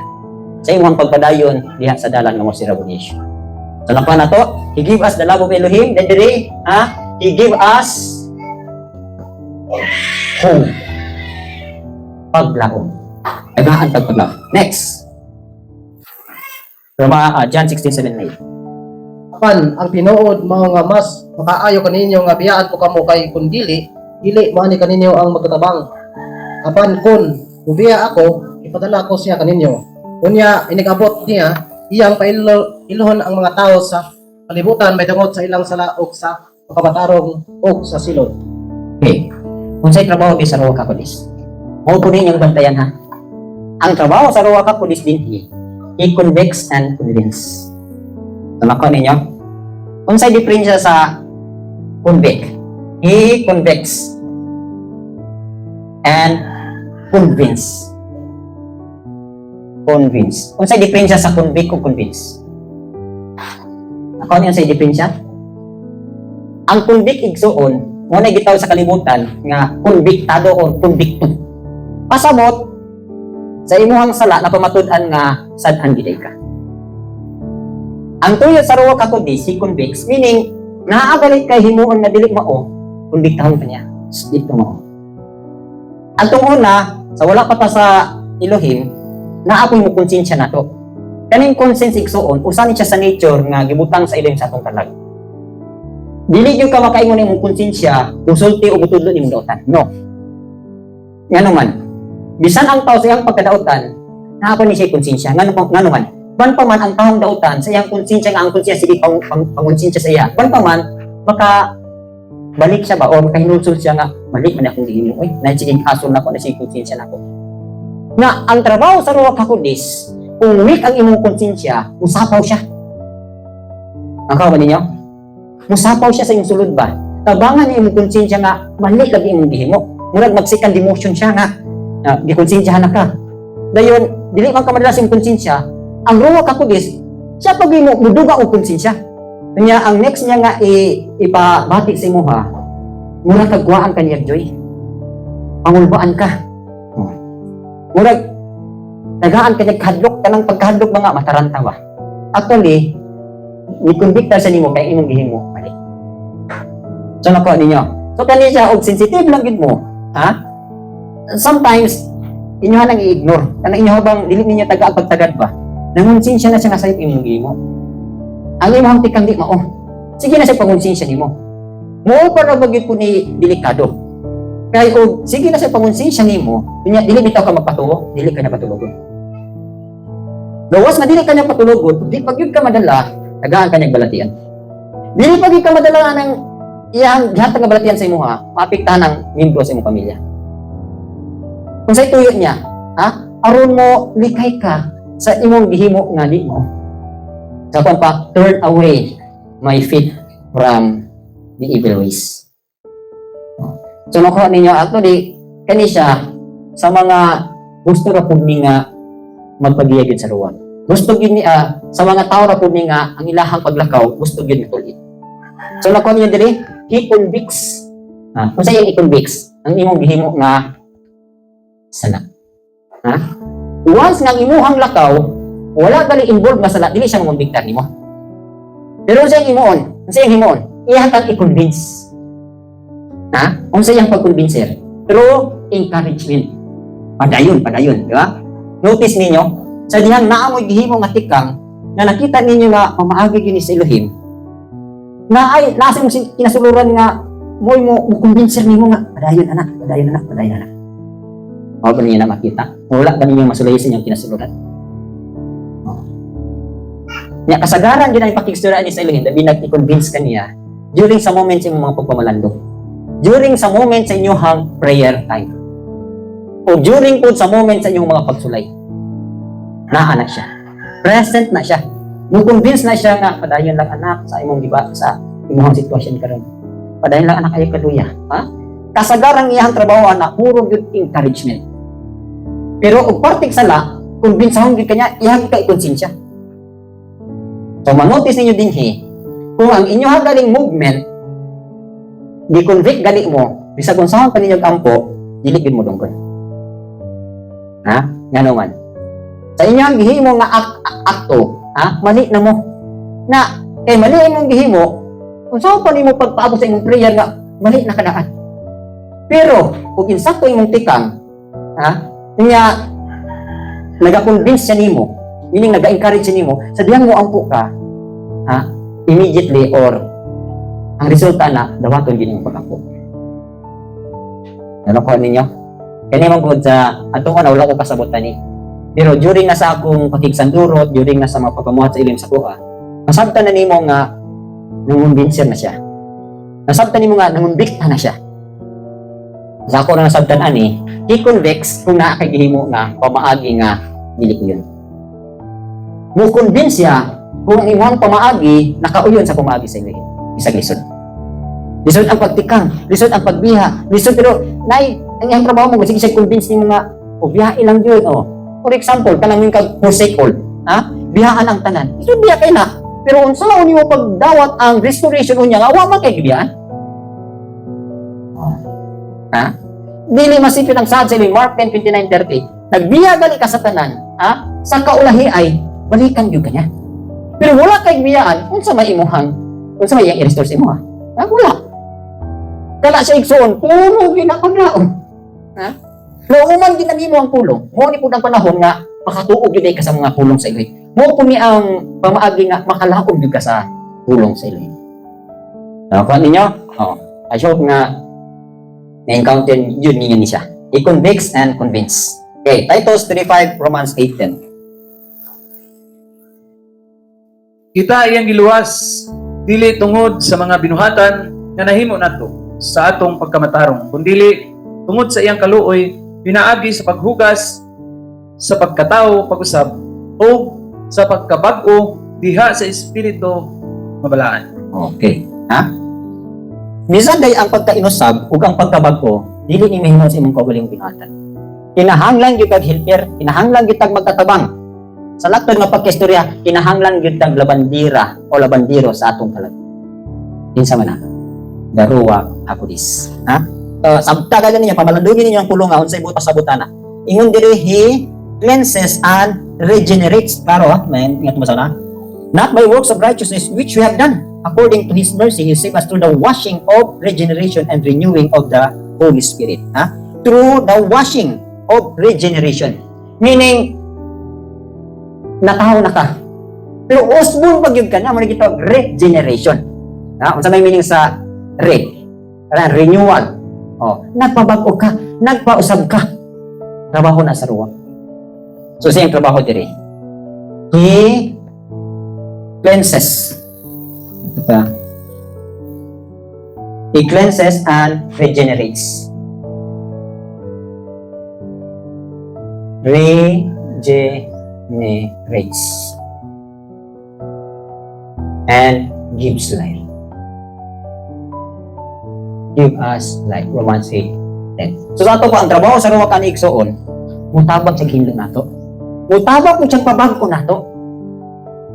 Sa imong pagpadayon diha sa dalan nga mo si Rabo ni Yeshua. So, nakuha na to, He give us the love of Elohim, then today, He give us hope. Paglaom. Tagaan paglaom. Next. John 16:7-8. Apan ang tinuod mao nga mas makaayo kaninyo nga biyaan ko kamo kay kun dili mao ni kaninyo ang magkatabang. Apan kun ubiya ako, ipadala ko siya kaninyo. Unya inigabot niya iyang pailuhon ang mga tao sa kalibutan may tungod sa ilang sala ug sa pagkabatarong ug sa silod. Okay. Kung sa'y trabaho sa ruwa kakudis, huwag po rin yung bantayan ha. Ang trabaho sa ruwa kakudis din i-convex and convince. Tumakon ninyo? Kung sa'y diferensya sa convict, i-convex and convince. Convince. Kung sa'y diferensya sa convict o convince? Ako niyan sa'y diferensya? Ang convict igsuon, muna gitaw sa kalibutan nga convictado or convicto. Pasabot sa imuhang sala na pamatud-an nga sad-an giday ka. Ang tuyo sa ruwa kakudis, si convicts, meaning naabalik kay himuon nga dili mao, convictahon ka niya. Dito mao. Ang tunguna, sa wala pa sa Elohim, naapoy mo konsensya na to. Kaning conscience igsuon, usan siya sa nature nga gibutang sa Elohim sa atong kalag. Dili yung ka makaingon imong konsensya, konsulti o butudlo imong dautan. No. Nga naman, bisan ang tao sa iyang pagkadautan, naapon ni siya konsensya. Nga naman, ban pa man ang taong dautan sa iyang konsensya nga ang konsensya sige pangkonsensya sa iya. Ban pa man, maka balik siya ba o makahinulsol siya nga, balik man akong diin mo. Na sige kaso na ko, na sige konsensya na ko. Nga, ang trabaho sa ruwa kakudis, kung weak ang imong konsensya, musapaw siya. Ang kawan ninyo? Musapaw siya sa iyong sulod ba? Tabangan niya imong konsensya nga, mali lagi imong gihimo. Murag mag-second demotion siya nga, gikonsensyahan na ka. Dayon, dili man ka madalas yung konsensya, ang ruwa kakudis, siya pag mo, muduga o konsensya. Kanya, ang next niya nga ipabati sa imo ha, murag kagwaan ka niya, Joy. Pangulbaan ka. Murag, nagaan ka niya, kahadlok ka ng pagkahadlok mga mataranta ba? Actually, i-convicta sa nimo kay imong gihimo mali. So nakuha ninyo. So kani siya og sensitive lang gid mo, ha? Sometimes inyo nang i-ignore. Kanang inyo bang dili ninyo taga pagtagad ba? Nangonsensya na siya nga sa imong gihimo. Ang imong tikang di mao. Sige na siya pangonsensya nimo. Mo para bagid ko ni delikado. Kay og sige na siya pangonsensya nimo, dili bitaw ka magpatuo, dili ka na patulogon. Gawas nga dili ka na patulogod, di pag yun ka madala, tagaan kanyang balatian. Dili pa gyud ka madala ng iyang gihatag nga balatian sa imo ha, maapektahan ang miyembro sa imong pamilya. Kung sa'y tuyo niya, aron mo likay ka sa imong gihimo nga di mo. Sa kung pa, turn away my feet from the evil ways. So nakuha ninyo, actually, kani siya sa mga gusto ra pud ni nga magpagiyagid sa ruwan. Gusto gid ni sa mga tao ra pud ni nga ang ilahang paglakaw gusto gid mitulit. So nakuha ninyo diri, he convicts. Kung sa iyang i-convicts ang imong gihimo nga sala. Once nga imuhang lakaw, wala gali involved nga sala, dili siya mamumbiktar nimo. Pero sa iyang imuon, sa iyang himuon, iyang kang i-convince. Kung sa iyang pag-convincer, through encouragement. Padayon, di ba? Notice ninyo, sa dihang naamoy gihimo nga tikang, na nakita ninyo nga mamaagi yun sa Elohim, na ay, nasa mong kinasuluran nga, mo convincer nimo nga, padayon anak. O ba niyo na makita? Wala ba ninyo masulay sa inyong kinasuluran? Nya kasagaran din ang pakikisturaan ni sa Elohim, dabi nag-convince kaniya during sa moment sa inyong mga pagpamalandong. During sa moment sa inyong prayer time. O during po sa moment sa inyong mga pagsulay. Naa na siya. Present na siya. Mo-convince na siya nga, padayon lang anak sa imong diba, sa imong sitwasyon karon. Padayon lang anak ayo kaluya. Kasagarang iyang trabaho na puro gyud encouragement. Pero og parting sala, kumbensahon gyud kanya iyang konsensya. So manotice ninyo dinhi, kung ang inyo galing movement gi-convict gali mo, bisag unsahon pa ninyo ampo, dili gyud mo dungkon. Ngano man. Sa inyong gihimo nga akto, mali na mo. Na kay mali imong gihimo, unsahon pa nimo pagpaabot sa imong prayer nga mali na kadaan. Pero kung insakto imong tikang, niya naga-convince siya nimo, meaning naga-encourage siya nimo, sa diyang mo ampo ka, immediately or ang resulta na dawaton din yung pag-ampo. Ano ko ninyo? Kani man gud sa atong una wala ko kasabutan ni. Pero during na sa akong pakigsandurot, during na sa mga pagpamuhat sa ilim sa kuha, nasabtan na nimo nga nangumbinser na siya. Nasabtan nimo nga nangumbikta na siya. Sa ako na nasabtan ani, i-convex kung naa kay gihimo nga pamaagi nga dili ko yun. Mo convince siya kung ang imong pamaagi nakauyon sa pamaagi sa Elohim. Bisag lisod. Lisod ang pagtikang, lisod ang pagbiha, lisod pero nay ang iyang trabaho mo sige siya convince nimo nga biyahe lang yun For example, kanang kag forsake all, bihaan ang tanan. Ito biya kay na. Pero unsa nimo pagdawat ang restoration unya nga wa man kay gibiyan? Dili masipit ang sad sa Mark 10:29-30. Nagbiya gali ka sa tanan, sa kaulahi ay balikan gyud kanya. Pero wala kay biyaan, unsa may imuhang, unsa may i-restore sa imo wala. Kala siya igsoon, puro ginapaglaon. Nauman ginanimo ang pulong. Mo ni pud ang panahon nga makatuog gyud ka sa mga pulong sa Elohim. Mo po ni ang pamaagi nga makalaom gyud ka sa pulong sa Elohim. Kuha ninyo? I hope nga na-encounter yun niya ni siya. He convicts and convince. Okay, Titus 3:5, Romans 8:10. Kita iyang giluwas, dili tungod sa mga binuhatan nga nahimo nato sa atong pagkamatarong, kundi tungod sa iyang kaluoy, pinaagi sa paghugas, sa pagkatao, pag-usab, o sa pagkabag-o diha sa espiritu mabalaan. Okay. Bisan day ang pagkainusab ug ang pagkabag-o, dili ni mahimo sa imong kaugaling binuhatan. Kinahanglan gyud kag helper, kinahanglan gyud tag magkatabang. Sa laktod nga pagkaistorya, kinahanglan gyud tag labandira o labandiro sa atong kalag. Kinsa man daruwa akudis. Sabta ka niya, pamalandugin ninyo ang pulong nga unsay butas sa butana. Ingon diri he cleanses and regenerates. Klaro men, ingat mo sana. Not by works of righteousness which we have done. According to His mercy, He saved us through the washing of regeneration and renewing of the Holy Spirit. Through the washing of regeneration. Meaning, natahaw na ka. Pero usbon pag yun ka na, muna kita regeneration. Unsa may meaning sa renewal. Nagpabago ka, nagpausab ka. Trabaho na sa ruwa. So, siyang trabaho diri. He cleanses. Ito pa. He cleanses and regenerates. Regenerates. And gives life. Give us life. Romans 8:10. So sa ato po, ang trabaho sa ruwa ka ni Igsoon, mutabag sa hinlo nato. Mutabag mo siyang pabagko nato.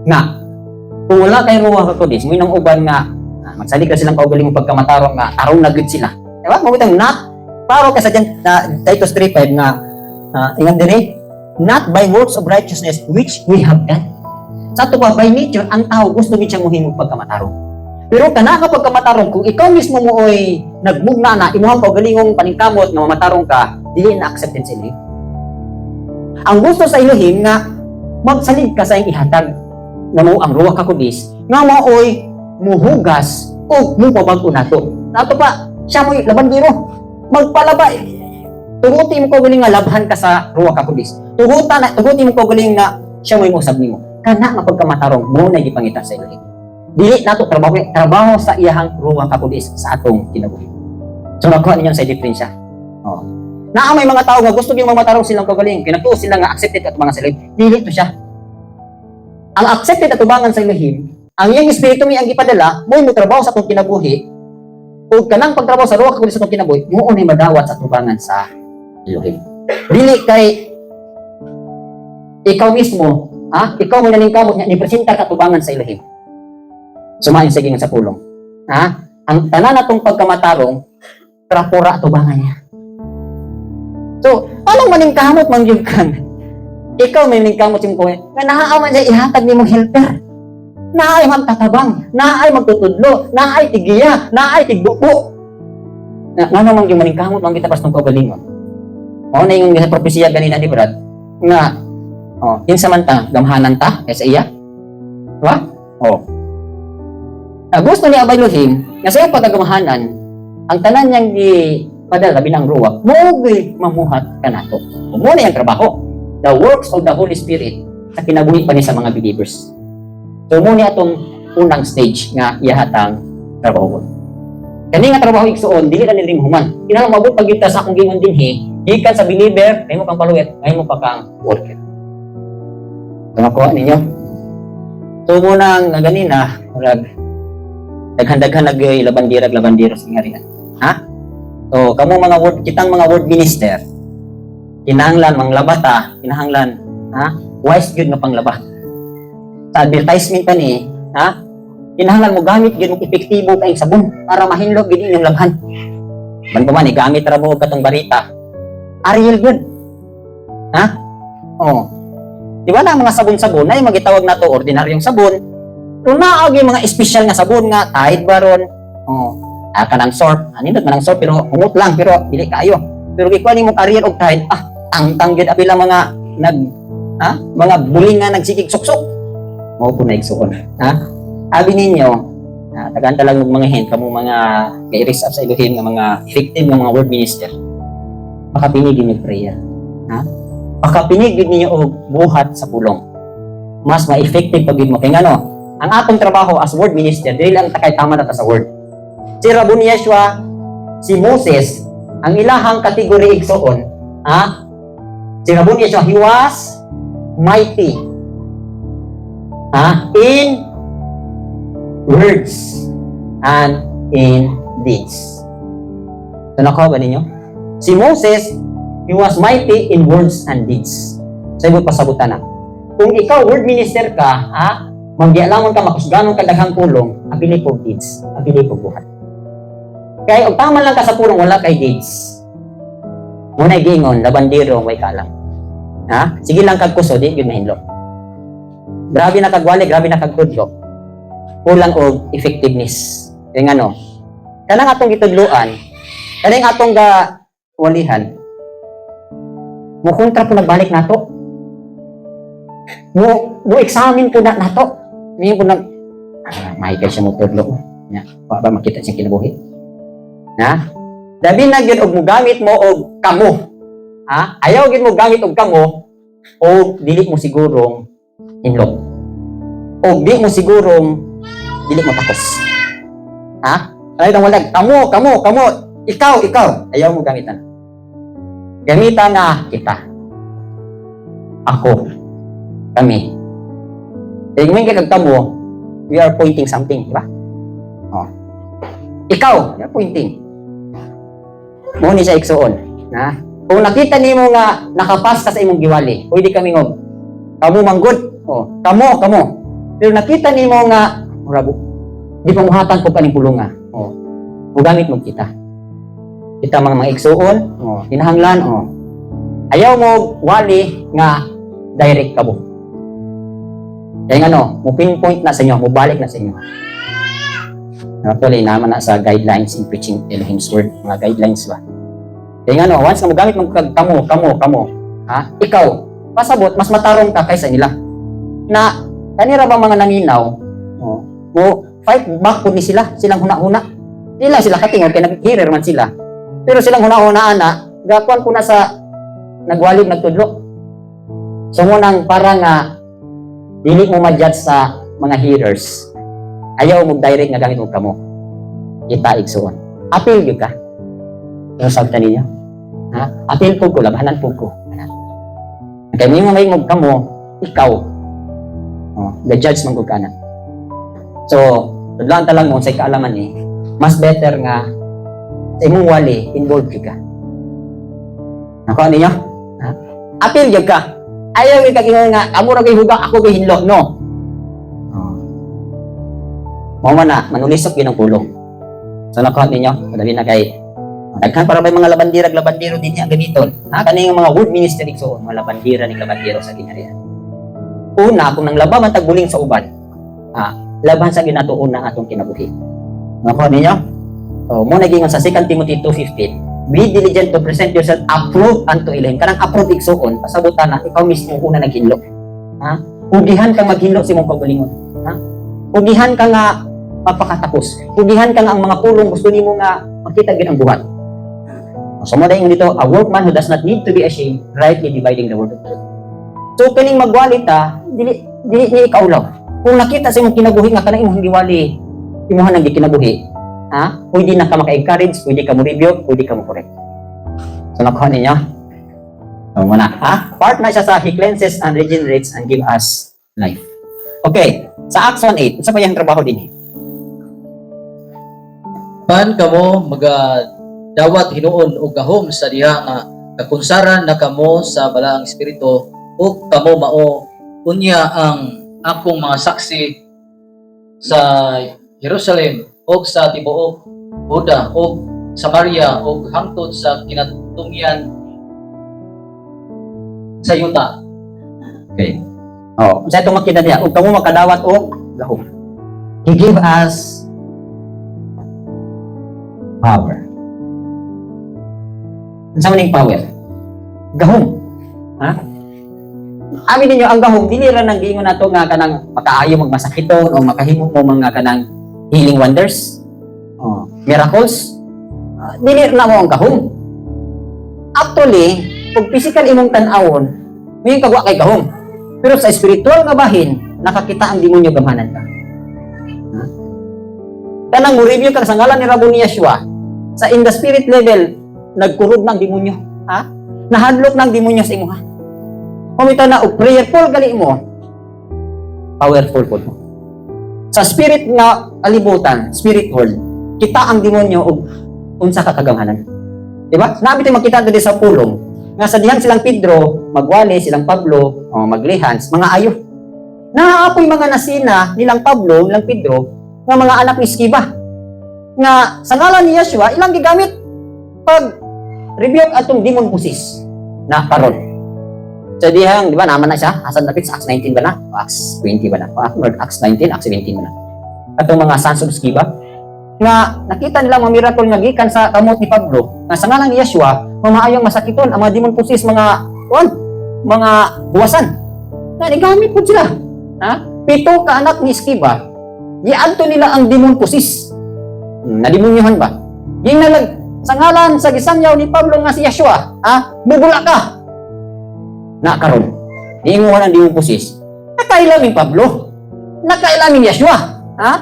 Nga, kung wala kay ruwa ka kudis, mo nang uban nga, magsali ka silang kaugaling mo pagkamatarong nga, tarong na good sila. Diba? Mabutang not, paro ka sa dyan, Titus 3:5 nga, ingat dire, not by works of righteousness which we have done. Sa ito ba, by nature, ang tao gusto din siyang muhimong pagkamatarong. Pero kana ka pagkamatarong, kung ikaw mismo mo ay nagmugna na, imuhang kaugalingong paningkamot na mamatarong ka, dili na acceptance sa Elohim. Ang gusto sa Elohim nga, magsalig ka sa iyong ihatag na mo ang ruwa kakudis, nga mo ay muhugas o mupabagko nato. Nato pa, siya mo'y labandiro. Magpalaba. Tuguti mo kaugaling nga labhan ka sa ruwa kakudis. Tuguti mo kaugaling nga siya mo'y musab nimo. Kana nga pagkamatarong, mo na gipangita sa Elohim. Dili nato trabaho sa iyahang ruwa kakudis sa atong kinabuhi. So nakuha ninyo sa diferensya. Oh. Na may mga tao nga gusto gyud mamatarong silang kagaling, kinatuo sila nga accepted at mga salib. Dili to siya. Ang accepted at tubangan sa Elohim, ang iyang espiritu mi ang gipadala, mo trabaho sa atong kinabuhi. Ug kanang pagtrabaho sa ruwa kakudis sa atong kinabuhi, mo unay madawat sa tubangan sa Elohim. Dili kay ikaw mismo, ikaw mo naningkamot niya ni presenta ka tubangan sa Elohim. Sumayon sa sa pulong. Ang tanan natong pagkamatarong, trapura tubangan niya. So, paano maningkamot mangyud kan? Ikaw may ningkamot yung kuya, nga naaaman siya ihatag ni mong helper. Naay magtatabang, naay magtutudlo, naay tigiya, naay tigbubo. Nga naman yung maningkamot, mang kita pas ng kaugalingon. O na yung propesya ganina ni Brad, nga, yung samanta, gamhanan ta, kaysa iya. Diba? Gusto ni Abay Elohim, na sa iyong pagkagamahanan, ang tanan niyang ipadala binang ruwa, mo'y mamuhat ka nato. Muna yung trabaho. The works of the Holy Spirit sa kinabuhi pa ni sa mga believers. So muna itong unang stage nga iyahatang trabaho. Kani nga trabaho igsuon, dili na niling human. Kinahanglan mabot pag kita sa akong gingon dinhi, gikan sa believer, ay mo kang paluwet, ay mo pa kang worker. So makuha ninyo. So muna nga ganina, daghan-daghan labandira sa ngarian. So kamo kitang mga word minister, kinahanglan manglabata, kinahanglan wise gyud nga panglaba. Sa advertisement pa ni, kinahanglan mo gamit gyud og epektibo kay sabon para mahinlo gyud inyong labhan. Man pa man gamit ra mo katong barita. Ariel gyud. Di ba na mga sabon-sabon na magitawag nato ordinaryong sabon. Kung naagi mga espesyal nga sabon nga, Tide Baron, kanang sorb, anindot man ang sorb, pero humot lang, pero dili kayo. Pero ikaw ni mong Ariel og Tide, tangtang gyud apila mga mga buling nga nagsikig suksok. Mao po na igsuon. Abi ninyo, tagaan talang mga hint kamo mga kay-raise up sa Elohim nga mga effective nga mga word minister. Makapinig niyo prayer. Makapinig niyo og buhat sa pulong. Mas ma-effective pag mo kay ngano. Ang atong trabaho as word minister, dili lang takay tama na ta sa word. Si Rabun Yeshua, si Moses, ang ilahang kategory igsoon, si Rabun Yeshua, he was mighty. In words and in deeds. So nakuha ba ninyo? Si Moses, he was mighty in words and deeds. So ibig pasabutan na. Kung ikaw word minister ka, magdialamon ka, makusganon ka daghang pulong, apili po deeds, apili po buhat. Kaya og tama lang ka sa pulong, wala kay deeds. Muna'y gingon, labandiro, way kalang. Sige lang kagkuso, di yun mahinlo. Grabe na kagwali, grabe na kagkudlo. Kulang og effectiveness. Kaya nga kanang atong gitudluan, kanang atong walihan, mukontra po nagbalik nato. Mo examine po nato. Ngayon po Michael siya mo tudlo. Para makita siya kinabuhi. Labi na gyud og mogamit mo og kamo. Ayaw gyud mo gamit og kamo o dili mo sigurong hinlo. o di mo sigurong dili mo takos. Ha? Ay tang walag, kamo, ikaw, ayaw mo gamitan. Gamitan na kita. Ako, kami. Tingin ka kagtamo, we are pointing something, di ba? Oh. Ikaw, you're pointing. Mo ni sa igsuon, ha? Kung nakita nimo nga nakapas ka sa imong giwali, pwede kami ngog. Kamo manggod. Oh, kamo. Pero nakita nimo nga murabo. Di pa muhatan ko kaning pulunga. Oh. Mugamit mo kita. Kita mga igsuon, oh, hinahanglan, oh. Ayaw mo wali nga direct kabo. Kaya nga mo pinpoint na sa inyo, mo balik na sa inyo. Actually, naman na sa guidelines in preaching Elohim's word, mga guidelines ba. Kaya nga once nga mo gamit mo kamo, ha? Ikaw, pasabot, mas matarong ka kaysa nila. Na, kanira ba mga naninaw, mo fight back po ni sila, silang huna-huna. Di lang sila katingod, kaya nag-hearer man sila. Pero silang huna-hunaan na, gakuan ko na sa nagwalib, nagtudlo. So munang para nga dili mo ma-judge sa mga hearers. Ayaw mo direct nga gamit mo kamo. Kita igsuon. Appeal gyud ka. Yung sabta ninyo. Ha? Appeal po ko, labanan po ko. Kaya may mga may mo kamo, ikaw. Oh, the judge man ko kana. So, tudlaan ta lang mo sa kaalaman ni, mas better nga sa imong wali involved ka. Nako niyo? Ha? Appeal gyud ka. Ayaw yung kagingon nga, amo ra kay hugang, ako kay hinlo, no? Mao man na, manulisok yun ang pulong. So nakuha ninyo, madali na kay, daghan para may mga labandiro din niya ganito. Ha, kaning mga word ministry so, mga labandiro sa ginarihan. Una, kung nang labaman tagbuling sa uban, laban sa ginatuon na atong kinabuhi. Nakuha ninyo? So, mo naging sa 2 Timothy 2:15. Be diligent to present yourself approved unto Elohim. Kanang approved igsuon, pasabutan na ikaw mismo una naghinlo. Ha? Ugihan kang maghinlo sa imong kaugalingon. Ha? Ugihan ka nga magpakatapos. Ugihan ka nga ang mga pulong gusto nimo nga makita gid ang buhat. So mo dayon dito, a workman who does not need to be ashamed, rightly dividing the word of truth. So kining magwali ta, dili ikaw lang. Kung nakita sa imong kinabuhi nga kanang imong giwali, imuhan ang gikinabuhi. Ha? Pwede na ka maka-encourage, pwede ka mo-review, pwede ka mo-correct. So, nakuha ninyo? So, muna. Ha? Part na siya sa He cleanses and regenerates and give us life. Okay. Sa Acts 1:8, isa pa yung trabaho din. Pan kamo dawat hinuon og gahom sa diha nga kakunsaran na kamo sa balaang espiritu ug kamo mao unya ang akong mga saksi sa Jerusalem og sa tibuok Buda og Samaria og hangtod sa kinatungyan sa yuta. Okay. Oh, sa itong makita niya, kung kamo makadawat o gahom. He give us power. Ano sa maning power? Gahom. Ha? Amin ninyo, ang gahom, dili ra nang giingon nato nga kanang makaayo magmasakiton o makahimo mo mga kanang healing wonders, miracles. Dili na mo ang gahom. Actually, pag physical imong tan-awon, may kagwa kay gahom. Pero sa spiritual nga bahin, nakakita ang demonyo gamanan ka. Kanang mo-review ka sa ngalan ni Rabbi Yeshua, sa in the spirit level, nagkurog ng demonyo. Ha? Nahadlok ng demonyo sa imo. Ha? Kumita na, o prayerful gali mo, powerful po mo. Sa spirit nga alibutan, spirit world, kita ang demonyo og unsa ka kagamanan. Diba? Nabi tayo makita dito sa pulong, nga sa dihan silang Pedro, magwali, silang Pablo, maglihans, mga ayo. Naaapoy mga nasina nilang Pablo, nilang Pedro, nga mga anak ni Skiba. Nga sa ngalan ni Yeshua, ilang gigamit pag rebuke atong demon pusis na karon. Sa dihang, di ba, naman na siya, asan napit sa Acts 19 ba na? O Acts 20 ba na? O Acts 19, Acts 17 ba na? Atong mga sons of Skiba, nga nakita nila mga miracle nga gikan sa kamot ni Pablo, nga sa ngalan ni Yeshua, mamaayong masakiton, ang mga demon pusis, mga buwasan. Na, nigamit po sila. Ha? 7 ka anak ni Skiba, giadto nila ang demon pusis. Nadimonyohan ba? Yung sa ngalan sa gisangyaw ni Pablo nga si Yeshua, bubula ka. Na karon, niinguhan ang demon pusis. Nakailam ni Pablo. nakailan ni Yeshua. Ha?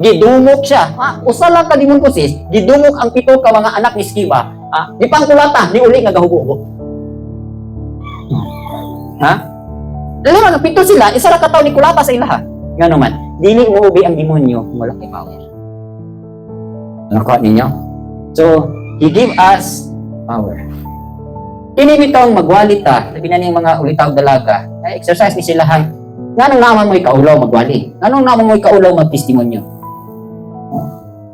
Gidumok siya. Usa lang ka demon possessed, gidumok ang 7 ka mga anak ni Skiba. Di pangkulata, ni uli nga gahubo-hubo. Ha? Dalawa nga 7 sila, isa ra ka tawo ni kulata sa ilaha. Ngano man, dili mo ubi ang demonyo mula kay power. Nakuha ninyo? So, He give us power. Kini bitong magwali ta, labi na ning mga ulitaw dalaga, ay exercise ni sila hay. Nganong naman mo ikaulaw magwali? Nganong naman mo ikaulaw magtestimonyo?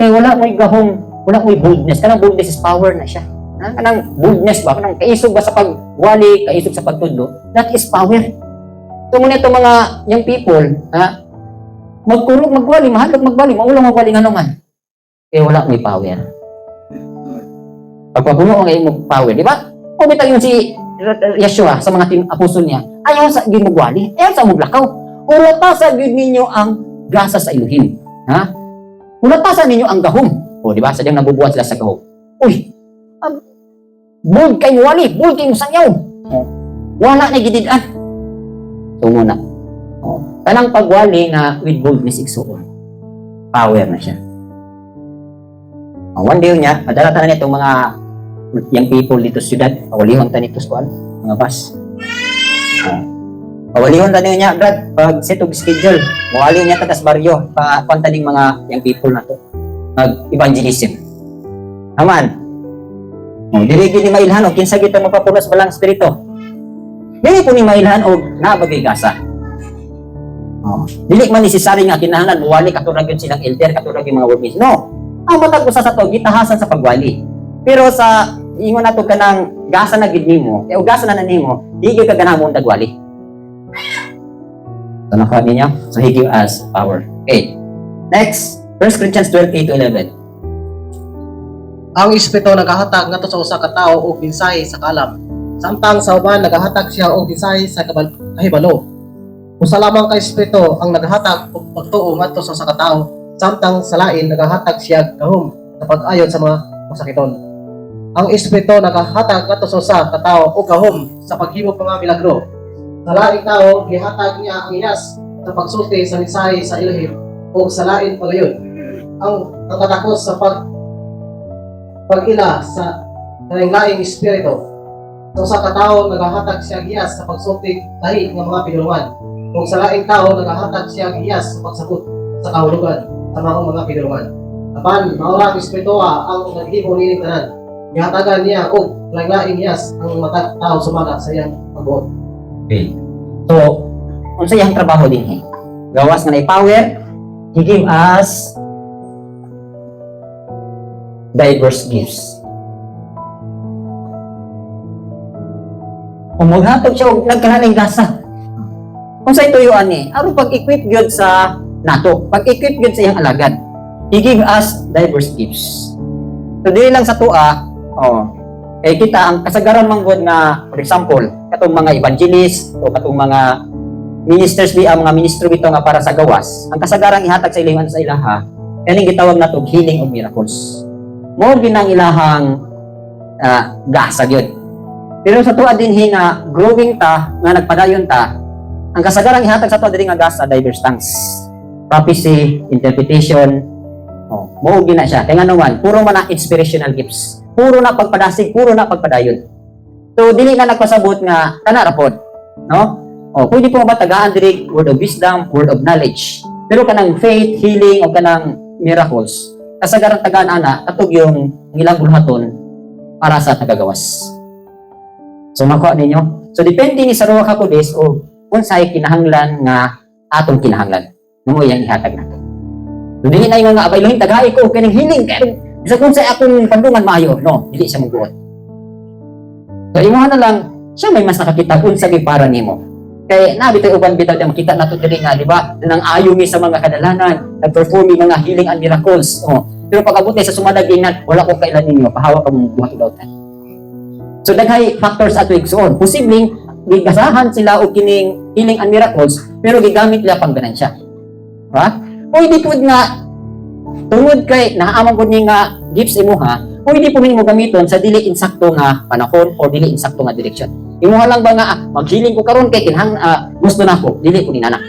Eh wala mo gahong, wala mo boldness. Kanang boldness is power na siya. Kanang boldness ba? Kanang kaisog ba sa pagwali, kaisog sa pagtudlo? That is power. So muna itong mga young people, magkulog magwali, mahadlok magwali, maulang magwali nga naman. Eh wala mo power. Pagpapuno ang iyong power, di ba? O bitang yung si Yeshua sa mga apostol niya, ayaw sa gimugwali, ayaw sa muglakaw. Ulatasan ninyo ang gasa sa Elohim. Ha? Ulatasan ninyo ang gahom. O, di ba? Sadyang nabubuhat sila sa gahom. Uy, bold kayo wali, bold kayo sanyaw. Wala na gididan. So muna. Kanang pagwali na with boldness igsuon. Power na siya. One day niya, madalatan na itong mga young people dito sa syudad, pawalihon ta nito sa mga bus. Pawalihon ta niya, Brad, pag set of schedule, mawaliw niya tatas baryo, pakwanta ning mga young people na to, mag-evangelism. Aman. Dirigi ni mailhan, o kinsa kita mapapunas balang spirito. Dili po ni mailhan, o nabagay gasa. Dili man necessary nga kinahanglan, mawali katurag yun silang elder, katurag yung mga workmates. No. Ang matag usa sa to, gitahasan sa pagwali. Pero sa ingon nato kanang gasa na gid nimo, o gasa na nimo, di gyud ka ganamon dagwali. So nakuha ninyo? So He give us power. Okay. Next, 1 Corinthians 12:8-11. Ang Espiritu nagahatag ngadto sa usa ka tawo og mensahe sa kalam. Samtang sa uban nagahatag siya og mensahe sa kahibalo. Usa lamang ka Espiritu ang nagahatag og pagtuo ngadto sa usa ka tawo, samtang sa lain nagahatag siya gahom sa pag-ayon sa mga masakiton. Ang Espiritu nagahatag ngadto sa usa ka tawo og gahom sa paghimo mga milagro. Sa laing tawo gihatag niya ang iyas sa pagsulti sa mensahe sa Elohim o sa lain pagayon. Ang katakos sa pag-ila sa laing espiritu. Sa usa ka tawo nagahatag siya iyas sa pagsulti lahi ng mga pinulungan. O sa laing tawo nagahatag siya iyas sa pagsabot sa kahulugan sa mga pinulungan. Apan maura ang espiritu ang naghimo nining tanan. Gihatagan niya og laing iyas ang matag tao sumala sa iyang pagbuot. Okay. So, unsa yang trabaho din gawas nga na power, He give us diverse gifts. Kung maghatag siya og nagkananing gasa. Kung sa ituyuan ni, aron pag-equip gyud sa nato, pag-equip gyud sa iyang alagad. He give us diverse gifts. So, dili lang sa tua, kita ang kasagaran manggod nga, for example, katong mga evangelist o katong mga ministers ang mga ministro bitaw nga para sa gawas, ang kasagarang ihatag sa ilang sa ilaha, kaning gitawag nato healing of miracles. Mo ginang ilahang gasa gyud. Pero sa tuwa din nga growing ta nga nagpadayon ta, ang kasagarang ihatag sa tuwa diri nga gasa diverse tongues. Prophecy, interpretation, mo gina siya. Kaya nga naman, puro man na inspirational gifts. Puro na pagpadasig, puro na pagpadayon. So, dili na nagpasabot nga, tanarapod. No? Pwede po mabatagaan diri word of wisdom, word of knowledge. Pero kanang faith, healing, o kanang miracles, kasagarang tagaan ana, katog yung ilang bulhaton para sa tagagawas. So, makuha ninyo. So, depende ni sa Ruach HaKodesh o unsay kinahanglan nga atong kinahanglan. Mo yang ihatag nato. So, dili na yung nga abaylohin, tagahay ko, kanang healing, kaya isa kung sa akong pandungan maayo, no, dili siya magbuot. So, imuha na lang, siya may mas nakakita kung sa para nimo. Kaya nabitoy uban bitaw din makita nato diri nga, di ba? Nang ayo mi sa mga kadalanan, nag-perform mga healing and miracles. Pero pag abot sa sumadag inat, wala ko kailan ninyo, pahawa ka mong buhat udawtan. So, daghay factors ato igsuon. Posibleng gigasahan sila og kining healing and miracles, pero gigamit nila pang ganansya. Ha? Pwede po nga tungod kay naamang po niya nga gifts imuha, pwede po mo gamiton sa dili insakto nga panahon o dili insakto nga direksyon. Imuha lang ba nga, mag-healing ko karon kay kinahang gusto na ko, dili ko ni nana.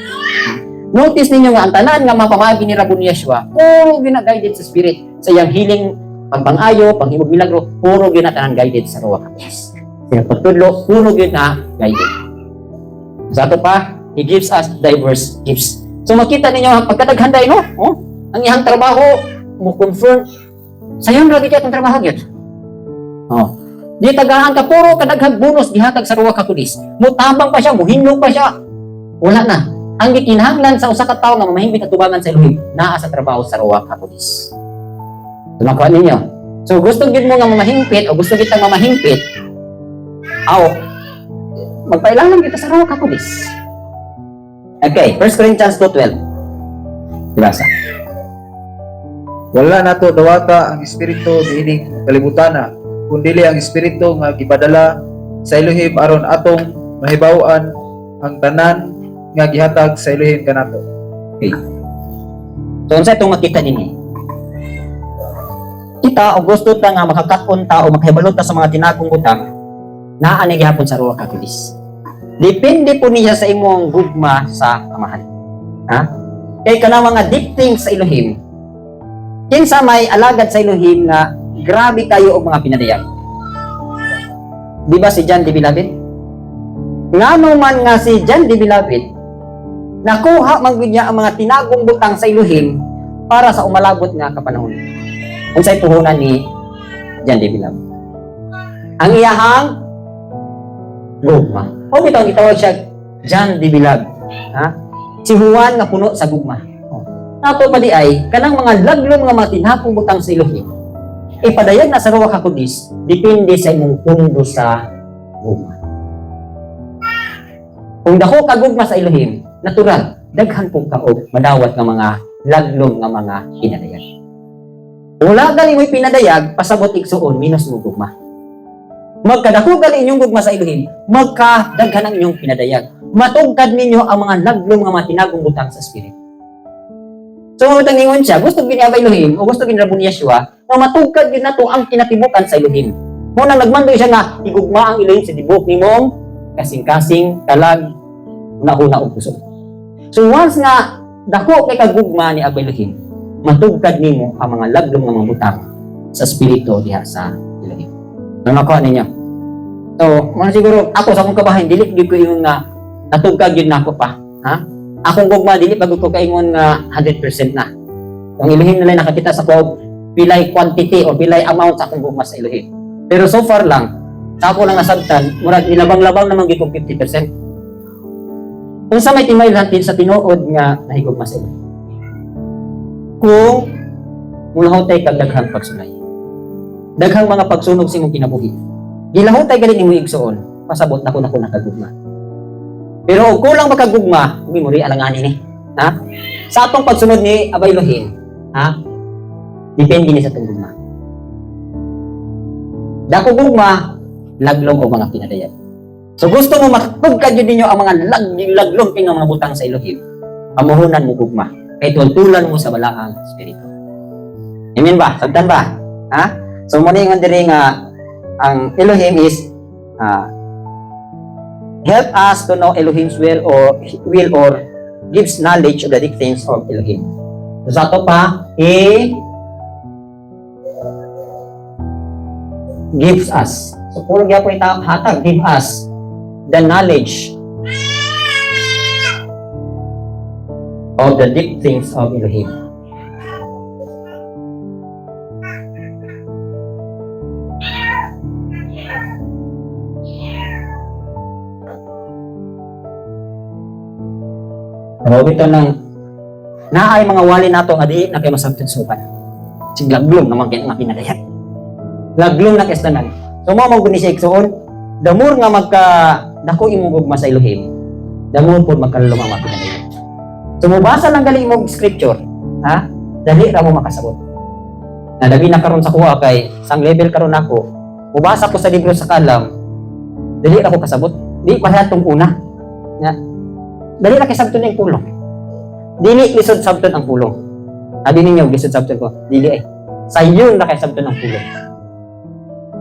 Notice ninyo nga ang tanan nga mga pamagi ni Rabon Yeshua, puro gina-guided sa Spirit. Sa iyang healing, pagbangayo, panghimog milagro, puro gina-tanan guided sa Ruach HaKodes. Sa pagtudlo, puro gina-guided. Sa ato pa, He gives us diverse gifts. So makita ninyo ang pagkadaghanday, no? Oh, ang iyang trabaho, mo confirm, sayon lagi kaya itong trabaho yun. Oh. Di tagahan ka, puro kadaghang bonus gihatag sa Ruach HaKodes. Mutabang pa siya, muhinong pa siya. Wala na. Ang gikinahanglan sa usa ka tawo nga mamahimik at tubangan sa Elohim, naa sa trabaho sa Ruach HaKodes. Tumakuha ninyo. So gusto gid mo nga mamahimpit o gusto kitang mamahimpit, magpailangan kita sa Ruach HaKodes. Okay, 1 Corinthians 2:12. Dibasa. Wala nato dawata ang espiritu niining kalibutana, kundili ang espiritu nga gipadala sa Elohim aron atong mahibaw-an ang tanan nga gihatag sa Elohim kanato. Okay. So unsa itong makita dinhi? Kita o gusto ta nga makakaton ta o makahibalot ta sa mga tinagong butang, naa ni gihapon sa Ruach HaKodes. Depende po niya sa imong gugma sa amahan. Ha? Kay kana mga deep things sa Elohim, kinsa may alagad sa Elohim nga grabe kayo og mga pinadayag. Di ba si John the Beloved? Ngano man nga si John the Beloved, nakuha man gud niya ang mga tinagong butang sa Elohim para sa umalabot nga kapanahon. Unsay puhunan ni John the Beloved? Ang iyahang gugma. O bitaw gitawag siya John the Beloved. Ha? Si Juan nga puno sa gugma. Nato pa di ay kanang mga laglom nga mga tinapong butang sa Elohim. Ipadayag na sa Ruach HaKodes depende sa imong pundo sa gugma. Kung dako ka gugma sa Elohim, natural daghan pong kaog madawat nga mga laglom nga mga pinadayag. Wala gali mo'y pinadayag pasabot igsuon minus mo gugma. Magkadako gali inyong gugma sa Elohim, magkadaghan ang inyong pinadayag. Matugkad ninyo ang mga laglom nga mga tinagong butang sa Spirit. So, utang ningon siya, gusto giniaba Elohim, o gusto ginrabon Yeshua, na matugkad din nato ang kinatibukan sa Elohim. Muna nagmandoy siya nga, igugma ang Elohim sa dibok ni mong kasing-kasing, talag, una-una o puso. So, once nga, dako kay kagugma ni Abba Elohim, matugkad nimo ang mga laglom nga mga butang sa Espiritu diha sa Elohim. So, nakuha ninyo. So, mga siguro, ako sa akong kabahin, dili ko yung nga, natugkad yun na ako pa. Ha? Akong gugma, dili pag ko kaingon nga 100% na. Ang Elohim nila nakakita sa ko, pilay quantity o pilay amount sa akong gugma sa Elohim. Pero so far lang, sa ako lang nasabtan, murag nilabang-labang naman gikong 50%. Kung sa may timay natin sa tinuod nga nahigugma sa Elohim. Kung mulahotay kag daghang pagsunay. Daghang mga pagsunog sa imong kinabuhi. Gilahotay gali nimo igsuon, pasabot na ko nakagugma. Pero kulang makagugma, umi mo ri alanganin ni. Ha? Sa atong pagsunod ni Abba Elohim, ha? Depende ni sa atong gugma. Dako gugma, laglom o mga pinadayag. So gusto mo matugkad yun ninyo ang mga laglom kay nga mga butang sa Elohim. Amuhunan mo gugma. Kay tultulan mo sa balaang Espiritu. Amen ba? Sabtan ba? Ha? So muna yung diri nga ang Elohim is help us to know Elohim's will or gives knowledge of the deep things of Elohim. So sa ito pa, gives us. So puro gyapon hatag, give us the knowledge of the deep things of Elohim. Ito ng naay mga wali nato nga di na kay masabtan sukan. Sig laglom naman kay nga pinadayag. Laglom na kastanan. So mo mo guni siya igsuon, the more nga magka dako imong gugma sa Elohim, the more pod magkalulom ang mga pinadayag. So mubasa lang gali imong scripture, ha? Dali ra mo makasabot. Nadabi na karon sa kuha kay sang level karon ako. Mubasa ko sa libro sa kalam, dali ra ko kasabot. Di pa hatong una. Nga dali na kay sabton ang pulong. Dili lisod sabton ang pulong. Sabi ninyo, lisod sabton ko. Dili ay. Sayon na kay sabton ang pulong.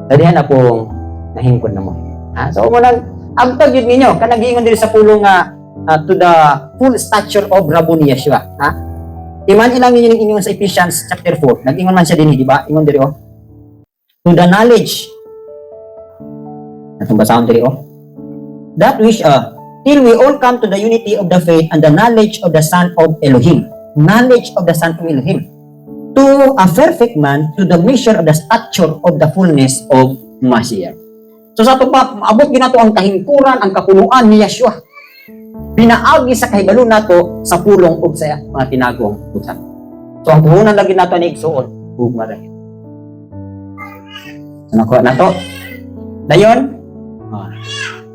Dalihan na pong nahingkod na mo. Ha? So, mo nang agtag yun ninyo. Kanagingon dili sa pulong nga to the full stature of Rabboni Yeshua. Ha? Iman ilang ninyo yung ingon sa Ephesians chapter 4. Nag-ingon man siya din, di ba? Ingon diri, oh. To the knowledge. Atong basahon diri, oh. That which, till we all come to the unity of the faith and the knowledge of the Son of Elohim. Knowledge of the Son of Elohim. To a perfect man, to the measure of the stature of the fullness of Mashiach. So sa ito pa, maabot ginato ang kahingkuran, ang kapunuan ni Yeshua. Pinaagi sa kahibalo nato sa pulong ug sa mga tinagong utan. So ang puhunan lagi nato ni igsuon ug maray. So nakuha nato. Dayon,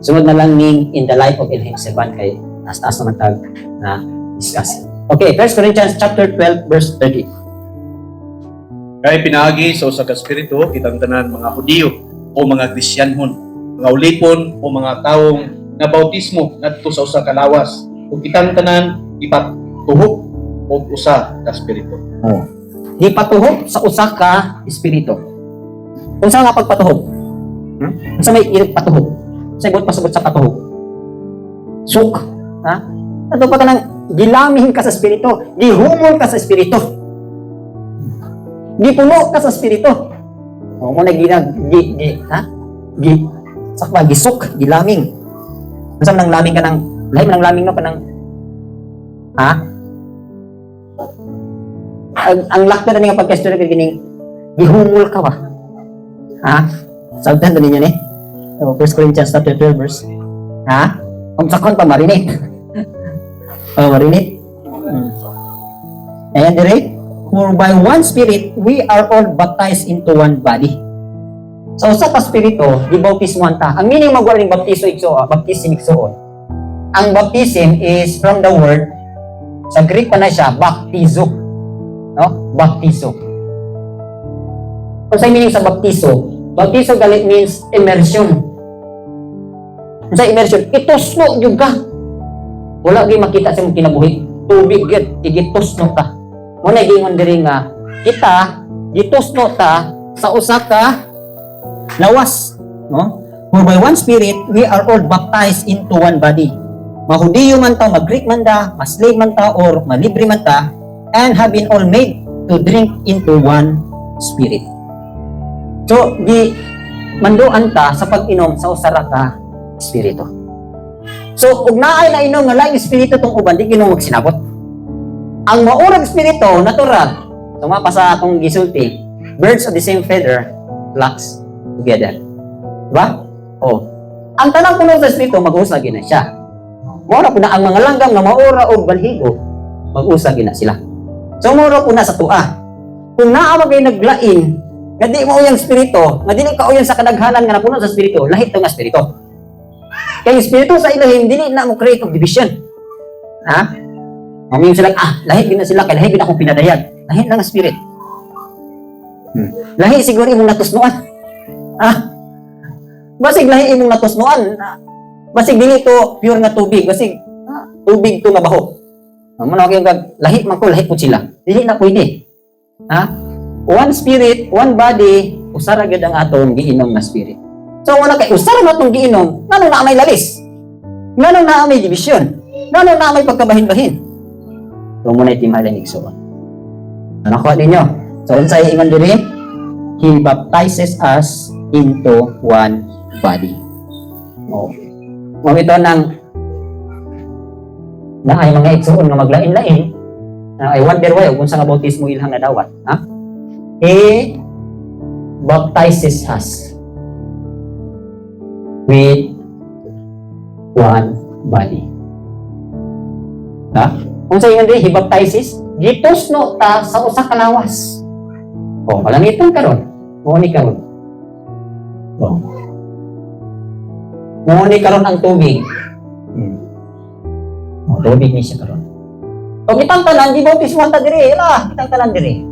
sunod na lang ning in the life of Elohim servant kay taas-taas naman tag na discuss. Okay, 1 Corinthians chapter 12 verse 30. Kay pinaagi sa usa ka espiritu kitang tanan mga Hudiyo o mga Kristiyanhon, mga ulipon o mga taong na bautismo ngadto sa usa ka lawas ug kitang tanan ipatuhok og usa ka espiritu. Gipatuhog sa usa ka espiritu. Unsa nga pagpatuhog? Unsa may patuhog? Sa ibot pasabot sa patuhog. Suk, ha? Ato pa kanang gilaming ka sa espiritu, gihumol ka sa espiritu. Gipuno ka sa espiritu. O mo na sakpa gisuk, gilaming. Unsa nang laming ka nang lahi nang laming no kanang ha? Ang lakta na nga pagka-story kay gining gihumol ka ba? Ha? Sabtan ninyo ni. 1 Corinthians chapter 12 verse. Ha? Ang sakon pa marinate. Marinate. Ayan dire. For by one spirit we are all baptized into one body. So sa paspirito, gibautismohan ta. Ang meaning magwala ng baptiso baptism igsoon. Ang baptism is from the word sa Greek pa na siya, baptizo. No? Baptizo. Kung sa meaning sa baptizo, baptizo galit means immersion. Sa immersion, itusno yung ka. Wala gyud makita sa mong kinabuhi. Tubig gyud, igitusno ka. Muna gingon diri nga kita gitusno ta sa usa ka lawas, no? For by one spirit we are all baptized into one body. Mahudiyo man ta, mag-Greek man ta, ma-slave man ta, or malibre man ta, and have been all made to drink into one spirit. So, di manduan ta sa pag-inom sa usara ka espiritu. So, ug naay na inom nga laing espiritu tong uban, di ginom magsinabot. Ang maurang espiritu, natural. So, mapasa akong gisulti, birds of the same feather flocks together. Diba? Oh. Ang tanang puno sa espiritu, mag-usag na siya. Mura po na ang mga langgam na maura o balhigo, mag-usag na sila. So, mura po na sa tua. Kung naama kayo naglain, nga di mo uyang espiritu, nga di ka uyang sa kadaghanan nga napuno sa espiritu, lahit ng espiritu. Kaya yung espiritu sa Elohim, dili na mo create of division. Ha? Maming sila, lahit din na sila, kaya lahit din akong pinadayag. Lahit lang ang spirit. Lahit siguro imong natusnuan. Basig lahi imong natusnuan. Basig dili to pure na tubig, basig tubig to nga baho. Amo na kag lahi man ko lahi pud sila. Dili na pwede. Ha? One spirit, one body, usara gid ang atong giinom nga spirit. So wala kay usara na atong giinom, ngano na may lalis? Ngano na may division? Ngano na may pagkabahin-bahin? So muna itimalan igsoon. Ano ko ninyo? So unsay ingon diri? He baptizes us into one body. Oh. Mo ito nang na ay mga igsoon nga maglain-lain. I wonder why kung sa nga bautismo ilhang nadawat, ha? He baptizes us with one body. Ha? Kung sa ingon diri, he baptizes, gitusno ta sa usa ka lawas. Oh, malangiton karon. Muni karon. Oh. Muni karon ang tubig. Oh, tubig ni siya karon. O kitang tanan, di bautismo ta diri, kitang tanan diri.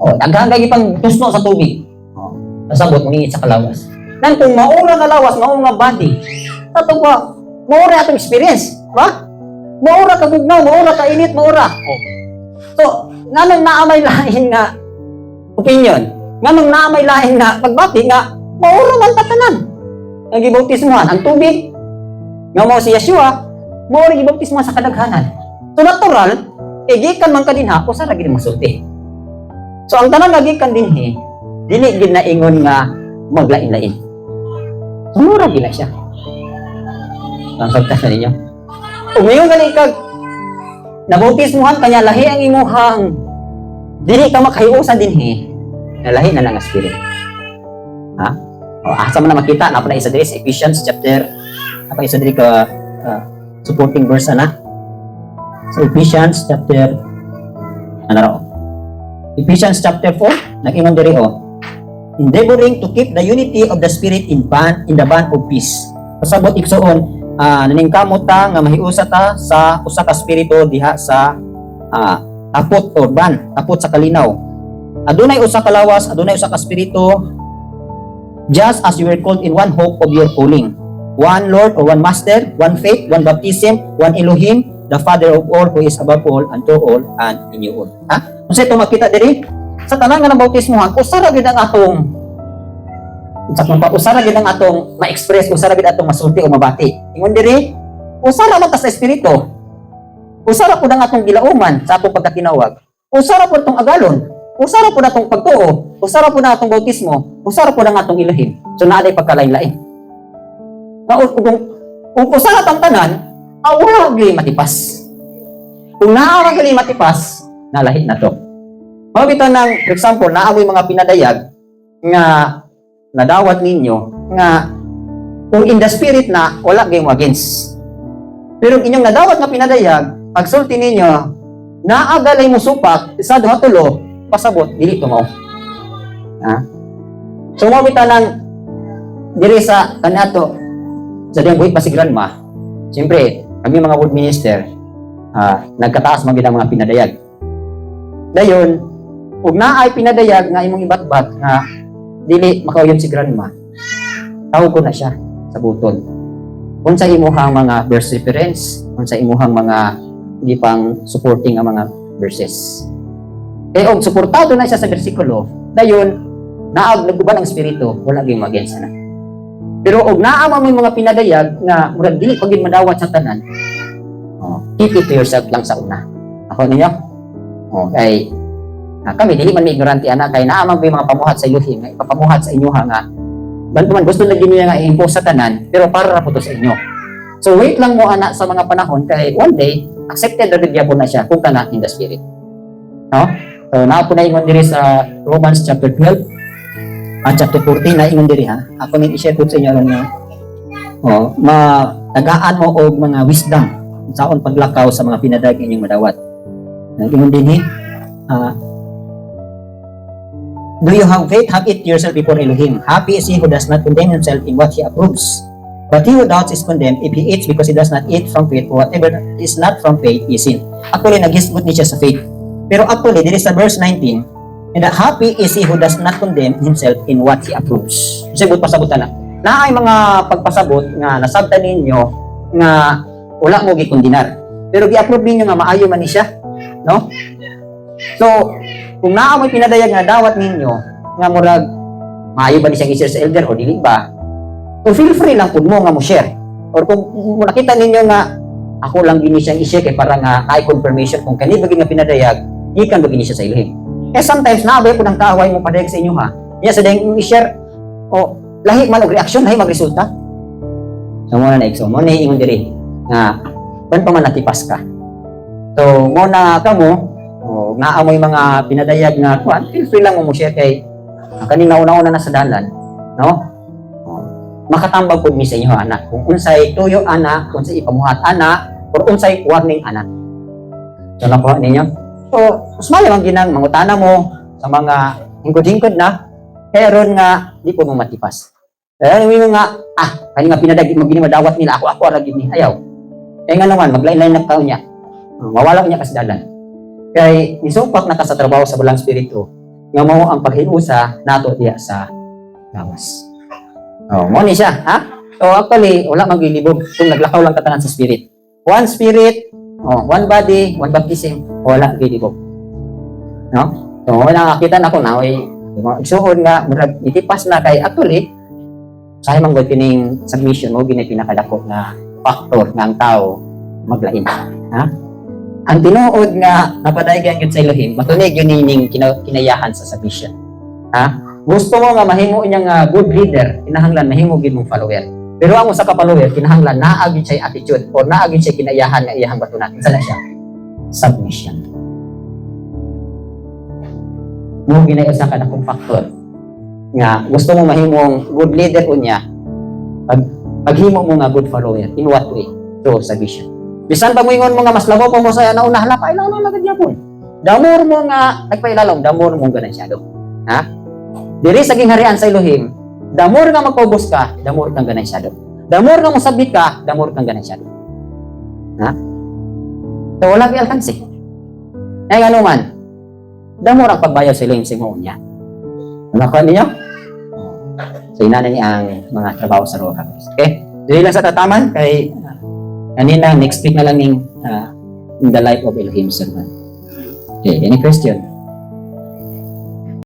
Oh, daghang kay pang tusno sa tubig. Oh, nasabot ni sa kalawas. Nan kung maura nga lawas, maura nga body, ato ba, maura atong experience, ba? Maura ka bugnaw, maura ka init, maura. Oh. So, nganong naamay lain nga opinion, nganong naamay lain nga pagbati nga maura man tatanan. Ang gibautismohan ang tubig. Nga mo si Yeshua, mo rin gibaptismo sa kadaghanan. So natural, gikan man kadinha, usa ra gid masulti. So ang tanan lagi kan dinhi, dili gid na ingon nga maglain-lain. Sumura gid na siya. Pangkagtas na ninyo. Kung ngayon gali kag nabautismuhan kanya lahi ang imuhang dili ka makahiusan dinhi, na lahi na lang ang spirit. Ha? O asa man na makita na isa diri sa Ephesians chapter apa isa diri ka supporting verse na. So Ephesians chapter ano raw? Ephesians chapter 4 nag-ingon diri endeavoring to keep the unity of the spirit in the bond of peace. Pasabot igsoon naningkamot ta nga mahiusa ta sa usa ka spirito diha sa tapot or band, tapot sa kalinaw. Adunay usa ka lawas, adunay usa ka spirito, just as you were called in one hope of your calling. One Lord or one Master, one faith, one baptism, one Elohim, the Father of all, who is above all, and to all, and in you all. Ha? Kung sa ito makita diri, sa tanan nga ng bautismuhan, usara gid ang atong usara gid ang atong ma-express, usara gid atong masulti o mabati. Ingon diri, usara man ta sa espiritu. Usara pud ang atong gilauman sa atong pagkatinawag. Usara pud tong agalon. Usara pud atong pagtuo. Usara pud ang atong bautismo. Usara pud ang atong ilahim. So naa day pagkalain-lain. Kung usara tang tanan, wala gyud matipas. Kung naa gyud matipas, nalahi na to. Mao bitaw nang for example, naa mo'y mga pinadayag nga nadawat ninyo nga kung in the spirit na wala gyud mo against. Pero inyong nadawat nga pinadayag, pagsulti ninyo, naagalay mo supak, isa duha tulo, pasabot, dili to mo. Ha? So mo bitaw nang diri sa kanato sa diyang buhit pa si grandma. Siyempre, kami mga ward minister, nagkataas man gid ang mga pinadayag. Dayon, ug naay pinadayag nga imong ibatbat nga dili makauyon si grandma. Tawag ko na siya sa butod. Unsa imuhang mga verse reference, unsa imuhang mga hindi pang supporting ang mga verses. Og suportado na siya sa bersikulo, dayon naag naguban ang espiritu, wala gyud mag-against na. Pero og naa mo mga pinadayag nga murag dili pagid madawat sa tanan. Keep it to yourself lang sa una. Ako ninyo? Kay kami dili man ignorante ana kay naa man mga pamuhat sa Elohim nga ipapamuhat sa inyo nga banto man gusto na ginyo nga i-impose sa tanan pero para ra po to sa inyo. So wait lang mo ana sa mga panahon kay one day accepted ra gyapon na siya kung kana in the spirit. No? So naa po na ingon diri sa Romans chapter 12 at chapter 14 na ingon diri ha. Ako ning i-share ko sa inyo nga tagaan mo og mga wisdom saon paglakaw sa mga pinadayag inyong madawat. Ingon dinhi do you have faith? Have it yourself before Elohim. Happy is he who does not condemn himself in what he approves. But he who doubts is condemned if he eats because he does not eat from faith, or whatever is not from faith is sin. Actually, nag-hisgot niya sa faith. Pero actually, there is a verse 19, and that happy is he who does not condemn himself in what he approves. Sabot pasabutan na. Na ay mga pagpasabot nga nasabtan ninyo nga wala mo gikondinar. Pero gi-approve ninyo nga maayo man ni siya. No? So, kung naamoy pinadayag nga dawat ninyo nga murag maayo ba ni siyang i-share sa elder o dili ba? So feel free lang pud mo nga mo share. Or kung nakita ninyo nga ako lang gini siyang i-share kay para nga kay confirmation kung kani ba nga pinadayag, ikan ba gini siya sa Elohim. Eh sometimes naabay pud ang kaaway mo padayag sa inyo ha. Iya sa dayang i-share o lahi man og reaction, lahi magresulta. So mo na exo, mo na ingon diri nga ban pa man natipas ka. So mo na kamo naamoy mga pinadayag nga kuan, feel free lang mo share kay kanina una-una na sa dalan, no? Makatambag pud mi sa inyo anak. Kung unsay tuyo anak, kung unsay ipamuhat anak, or unsay warning anak. So nakuha ninyo. So, usmali man ginang mangutana mo sa mga hingkod-hingkod na, pero nga di po mo matipas. Kaya mo nga kani nga pinadayag mo gini madawat nila ako ara gid ni ayaw. Kaya nga naman maglain-lain na taon niya. Mawala niya kas dalan. Kay isumpak na ka sa trabaho sa bulang spirito nga mao ang paghiusa nato diya sa lawas. Mo ni siya, ha? So actually wala maglilibog kung naglakaw lang katanan sa spirit. One spirit, one body, one baptism, wala gilibog. No? So wala nakita na ko na igsuon nga murag itipas na kay actually sa man gud kining submission mo gini pinakadako na factor nga ang tao maglain. Ha? Ang tinuod nga napadaygan gyud sa Elohim, matunig yun ning kinayahan sa submission. Ha? Gusto mo nga mahimo niya nga good leader, kinahanglan mahimo gyud mong follower. Pero ang usa ka follower kinahanglan naa gyud siya attitude or naa gyud siya kinayahan nga iyahang batunan. Sa siya submission. Mo ginay usa ka dakong factor nga gusto mo mahimong good leader unya, paghimo mo nga good follower in what way? Through submission. Bisan pa mo ingon mo nga mas labo pa mo sa nauna hala pa ilaw na lagad yapon. Damor mo nga nagpailalom, damor mo ganan siya do. Ha? Diri sa gingharian sa Elohim, damor nga magpaubos ka, damor kang ganan siya do. Damor nga mosabit ka, damor kang ganan siya do. Ha? So wala kay alkansi. Ay ano man, damor ang pagbayaw sa Elohim sa ingon niya. Nakuha ninyo? So ina na ni ang mga trabaho sa Ruach HaKodes. Okay? Dili lang sa tataman kay kanina, next week na lang in the life of Elohim servant. Okay, any question?